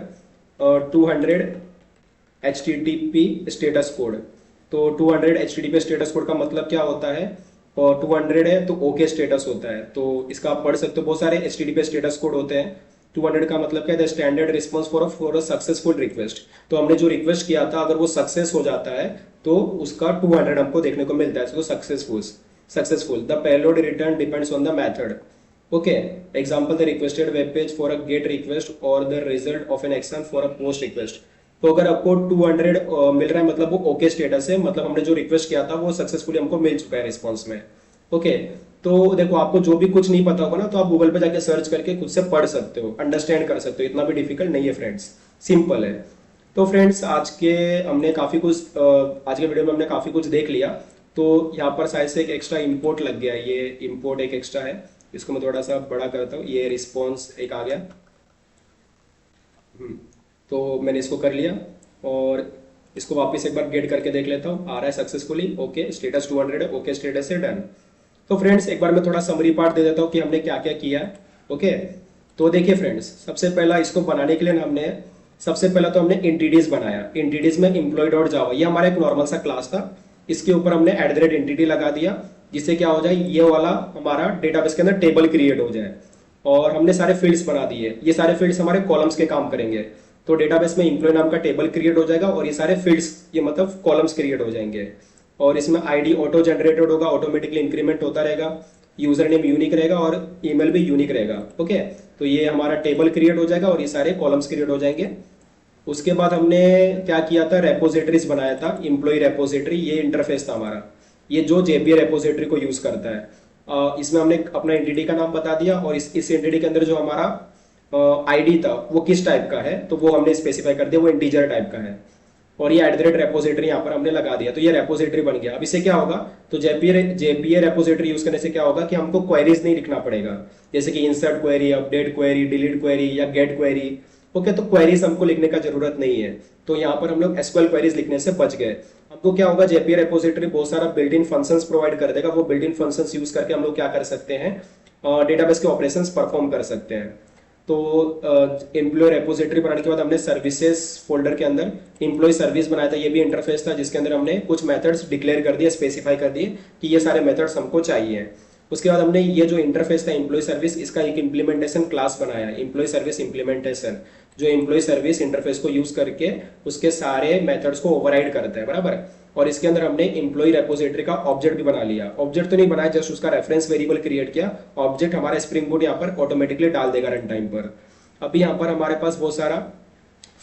200 HTTP स्टेटस कोड। तो 200 HTTP स्टेटस कोड का मतलब क्या होता है, और 200 है तो ओके स्टेटस होता है। तो इसका आप पढ़ सकते हो, बहुत सारे HTTP स्टेटस कोड होते हैं। 200 का मतलब क्या है, standard response for a successful request. तो हमने जो रिक्वेस्ट किया था, अगर वो सक्सेस हो जाता है तो उसका 200 हमको देखने को मिलता है, तो successful the payload return depends on the method. Okay, example the requested web page for a get request और the result of an action for a post request. तो अगर आपको 200 मिल रहा है, मतलब वो ओके स्टेटस है, मतलब हमने जो रिक्वेस्ट किया था वो सक्सेसफुली हमको मिल चुका है रिस्पॉन्स में। ओके, तो देखो आपको जो भी कुछ नहीं पता होगा ना, तो आप गूगल पे जाके सर्च करके खुद से पढ़ सकते हो, अंडरस्टैंड कर सकते हो। इतना भी डिफिकल्ट नहीं है फ्रेंड्स, सिंपल है। तो फ्रेंड्स, आज के वीडियो में हमने काफी कुछ देख लिया। तो यहाँ पर शायद से एक एक्स्ट्रा इंपोर्ट लग गया है, ये इंपोर्ट एक एक्स्ट्रा है, इसको मैं थोड़ा सा बड़ा करता हूँ। ये रिस्पॉन्स एक आ गया, तो मैंने इसको कर लिया और इसको वापस एक बार गेट करके देख लेता हूँ, आ रहा है सक्सेसफुली। ओके, स्टेटस 200 है, ओके स्टेटस है, डन। तो फ्रेंड्स, एक बार मैं थोड़ा समरी पार्ट दे देता हूँ कि हमने क्या क्या किया है। ओके, तो देखिए फ्रेंड्स, सबसे पहला इसको बनाने के लिए सबसे पहला तो हमने एंटिटीज बनाया। एंटिटीज में एम्प्लॉय डॉट जावा, ये हमारा एक नॉर्मल सा क्लास था। इसके ऊपर हमने @एंटिटी लगा दिया, जिससे क्या हो जाए, ये वाला हमारा डेटाबेस के अंदर टेबल क्रिएट हो जाए। और हमने सारे फील्ड्स बना दिए, ये सारे फील्ड्स हमारे कॉलम्स के काम करेंगे। तो डेटाबेस में एम्प्लॉय नाम का टेबल क्रिएट हो जाएगा और ये सारे फील्ड्स, ये मतलब कॉलम्स क्रिएट हो जाएंगे। और इसमें आईडी ऑटो जनरेटेड होगा, ऑटोमेटिकली इंक्रीमेंट होता रहेगा। यूजर नेम यूनिक रहेगा और ईमेल भी यूनिक रहेगा। ओके, तो ये हमारा टेबल क्रिएट हो जाएगा और ये सारे कॉलम्स क्रिएट हो जाएंगे। उसके बाद हमने क्या किया था, रेपोजिटरीज बनाया था, एम्प्लॉय रेपोजिटरी, ये इंटरफेस था हमारा, ये जो जेपीए रेपोजिटरी को यूज करता है। इसमें हमने अपना एंटिटी का नाम बता दिया और इस एंटिटी के अंदर जो हमारा आईडी था वो किस टाइप का है, तो वो हमने स्पेसिफाई कर दिया, वो इंटीजर टाइप का है। और ये @रेपोजिटरी यहाँ पर हमने लगा दिया, तो ये रेपोजिटरी बन गया। अब इससे क्या होगा, तो जेपीए रेपोजिटरी यूज करने से क्या होगा कि हमको क्वेरीज नहीं लिखना पड़ेगा, जैसे कि insert query, update query, delete query या गेट क्वेरी। ओके, तो क्वेरीज हमको लिखने का जरूरत नहीं है। तो यहाँ पर हम लोग एसक्यूएल क्वेरीज लिखने से बच गए। हमको क्या होगा, जेपीए रेपोजिटरी बहुत सारा बिल्ट इन फंक्शंस प्रोवाइड कर देगा। वो बिल्ट इन फंक्शंस यूज करके हम लोग क्या कर सकते हैं, डेटाबेस के ऑपरेशंस परफॉर्म कर सकते हैं। तो एम्प्लॉय रेपोजिटरी बनाने के बाद हमने सर्विसेज फोल्डर के अंदर एम्प्लॉय सर्विस बनाया था। ये भी इंटरफेस था जिसके अंदर हमने कुछ मेथड्स डिक्लेयर कर दिए, स्पेसिफाई कर दिए कि ये सारे मेथड्स हमको चाहिए। उसके बाद हमने ये जो इंटरफेस था एम्प्लॉय सर्विस, इसका एक इंप्लीमेंटेशन क्लास बनाया, एम्प्लॉय सर्विस इंप्लीमेंटेशन, जो एम्प्लॉय सर्विस इंटरफेस को यूज करके उसके सारे मेथड्स को ओवरराइड करता है, बराबर। और इसके अंदर हमने एम्प्लॉय रेपोजिटरी का ऑब्जेक्ट भी बना लिया। ऑब्जेक्ट तो नहीं बनाया, जस्ट उसका रेफरेंस वेरिएबल क्रिएट किया। ऑब्जेक्ट हमारा स्प्रिंग बूट यहाँ पर ऑटोमेटिकली डाल देगा रन टाइम पर। अभी यहाँ पर हमारे पास बहुत सारा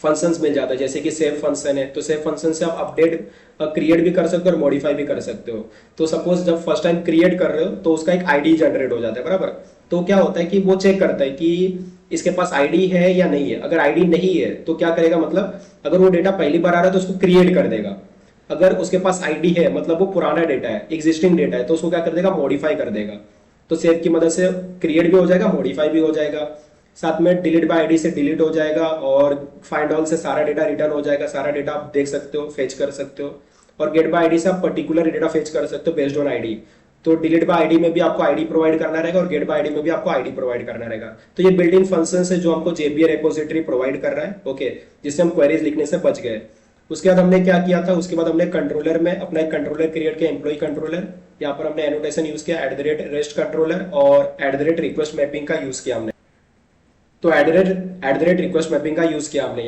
फंक्शंस मिल जाता है, जैसे कि सेव फंक्शन है, तो सेव फंक्शन से आप अपडेट क्रिएट भी कर सकते हो और मॉडिफाई भी कर सकते हो। तो सपोज जब फर्स्ट टाइम क्रिएट कर रहे हो तो उसका एक आईडी जनरेट हो जाता है, बराबर। तो क्या होता है कि वो चेक करता है कि इसके पास आईडी है या नहीं है। अगर आईडी नहीं है तो क्या करेगा, मतलब अगर वो डेटा पहली बार आ रहा है तो उसको क्रिएट कर देगा। अगर उसके पास आईडी है, मतलब वो पुराना डेटा है, एग्जिस्टिंग डेटा है, तो उसको क्या कर देगा, मॉडिफाई कर देगा। तो सेव की मदद से क्रिएट भी हो जाएगा, मॉडिफाई भी हो जाएगा। साथ में डिलीट बाय आईडी से डिलीट हो जाएगा और फाइंड ऑल से सारा डेटा रिटर्न हो जाएगा। सारा डेटा आप देख सकते हो, फेच कर सकते हो। और गेट बाय आईडी से आप पर्टिकुलर डेटा फेच कर सकते हो बेस्ड ऑन आईडी। तो डिलीट बाय आईडी में भी आपको आईडी प्रोवाइड करना रहेगा और गेट बाय आईडी में भी आपको आईडी प्रोवाइड करना रहेगा। तो ये बिल्ट इन फंक्शन है जो हमको जेपीए रेपोजिटरी प्रोवाइड कर रहा है, ओके, जिससे हम क्वेरीज लिखने से बच गए। उसके बाद हमने क्या किया था, उसके बाद हमने कंट्रोलर में अपना एक कंट्रोलर क्रिएट किया, एम्प्लॉय कंट्रोलर। यहाँ पर हमने एनोटेशन यूज किया @रेस्ट कंट्रोलर और @रिक्वेस्ट मैपिंग का यूज किया हमने। तो रिक्वेस्ट मैपिंग का यूज किया हमने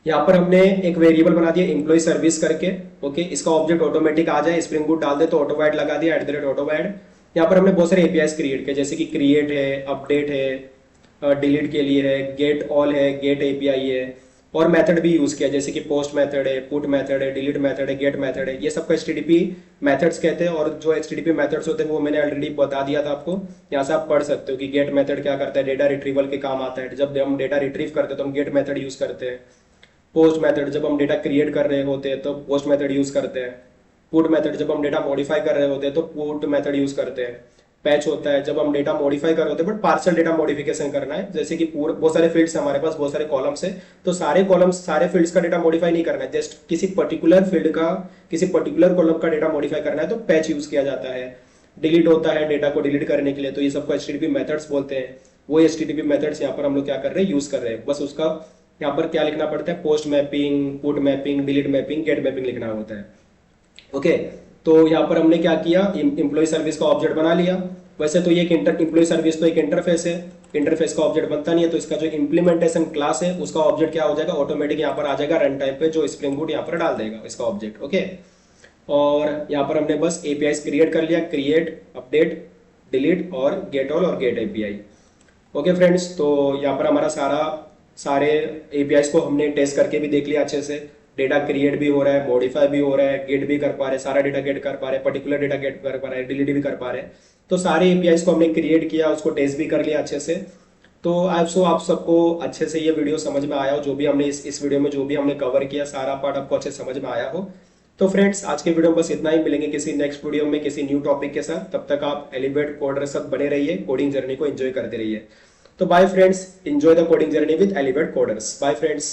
यहाँ पर हमने एक वेरिएबल बना दिया एम्प्लॉय सर्विस करके, ओके। इसका ऑब्जेक्ट ऑटोमेटिक आ जाए, स्प्रिंग बूट डाल दे तो ऑटोवैड लगा दिया, @ऑटोवैड। यहाँ पर हमने बहुत सारे एपीआईज क्रिएट किए, जैसे कि क्रिएट है, अपडेट है, डिलीट के लिए है, गेट ऑल है, गेट एपीआई है। और मेथड भी यूज किया, जैसे कि पोस्ट मेथड है, पुट मेथड है, डिलीट मेथड है, गेट मेथड है। ये सबको एचटीटीपी मेथड्स कहते हैं। और जो एचटीटीपी मेथड्स होते हैं वो मैंने ऑलरेडी बता दिया था आपको, यहाँ से आप पढ़ सकते हो कि गेट मेथड क्या करता है, डेटा रिट्रीवल के काम आता है। जब हम डेटा रिट्रीव करते हैं तो हम गेट मेथड यूज करते हैं। पोस्ट मेथड जब हम डेटा क्रिएट कर रहे होते हैं तो पोस्ट मेथड यूज करते हैं। पुट मेथड जब हम डेटा मॉडिफाई कर रहे होते हैं तो पुट मेथड यूज करते हैं। पैच होता है जब हम डेटा मॉडिफाई कर रहे होते हैं, बट पार्शियल डेटा मॉडिफिकेशन करना है, जैसे कि पूरे बहुत सारे फील्ड्स हमारे पास, बहुत सारे कॉलम्स है, तो सारे कॉलम्स सारे फील्ड्स का डेटा मॉडिफाई नहीं करना है, जस्ट किसी पर्टिकुलर फील्ड का, किसी पर्टिकुलर कॉलम का डेटा मॉडिफाई करना है, तो पैच यूज किया जाता है। डिलीट होता है डेटा को डिलीट करने के लिए, तो ये सबको एचटीटीपी मेथड्स बोलते हैं। वो एचटीटीपी मेथड्स यहाँ पर हम लोग क्या कर रहे हैं, यूज कर रहे हैं। बस उसका यहाँ पर क्या लिखना पड़ता है, post mapping, put mapping, delete mapping, get mapping लिखना होता है, ओके। तो यहाँ पर हमने क्या किया, एम्प्लॉय सर्विस का ऑब्जेक्ट बना लिया। वैसे तो ये एम्प्लॉय सर्विस तो एक इंटरफेस है, इंटरफेस का ऑब्जेक्ट बनता नहीं है, तो इसका जो इंप्लीमेंटेशन क्लास है उसका ऑब्जेक्ट क्या हो जाएगा, ऑटोमेटिक यहाँ पर आ जाएगा रन टाइम पे, जो स्प्रिंग बूट यहाँ पर डाल देगा इसका ऑब्जेक्ट, ओके। और यहाँ पर हमने बस एपीआई क्रिएट कर लिया, क्रिएट, अपडेट, डिलीट और गेट ऑल और गेट एपीआई, ओके फ्रेंड्स। तो यहाँ पर हमारा सारे एपीआई को हमने टेस्ट करके भी देख लिया अच्छे से। डेटा क्रिएट भी हो रहा है, मॉडिफाई भी हो रहा है, गेट भी कर पा रहे हैं, सारा डेटा गेट कर पा रहे हैं, पर्टिकुलर डेटा गेट कर पा रहे हैं, डिलीट भी कर पा रहे हैं। तो सारे एपीआई को हमने क्रिएट किया, उसको टेस्ट भी कर लिया अच्छे से। तो आप सबको अच्छे से ये वीडियो समझ में आया हो, जो भी हमने इस वीडियो में जो भी हमने कवर किया सारा पार्ट आपको अच्छे समझ में आया हो। तो फ्रेंड्स आज के वीडियो में बस इतना ही, मिलेंगे किसी नेक्स्ट वीडियो में किसी न्यू टॉपिक के साथ। तब तक आप एलिवेट कोडर के साथ बने रहिए, कोडिंग जर्नी को एंजॉय करते रहिए। तो bye friends, enjoy the coding journey with Elevate Coders. Bye friends.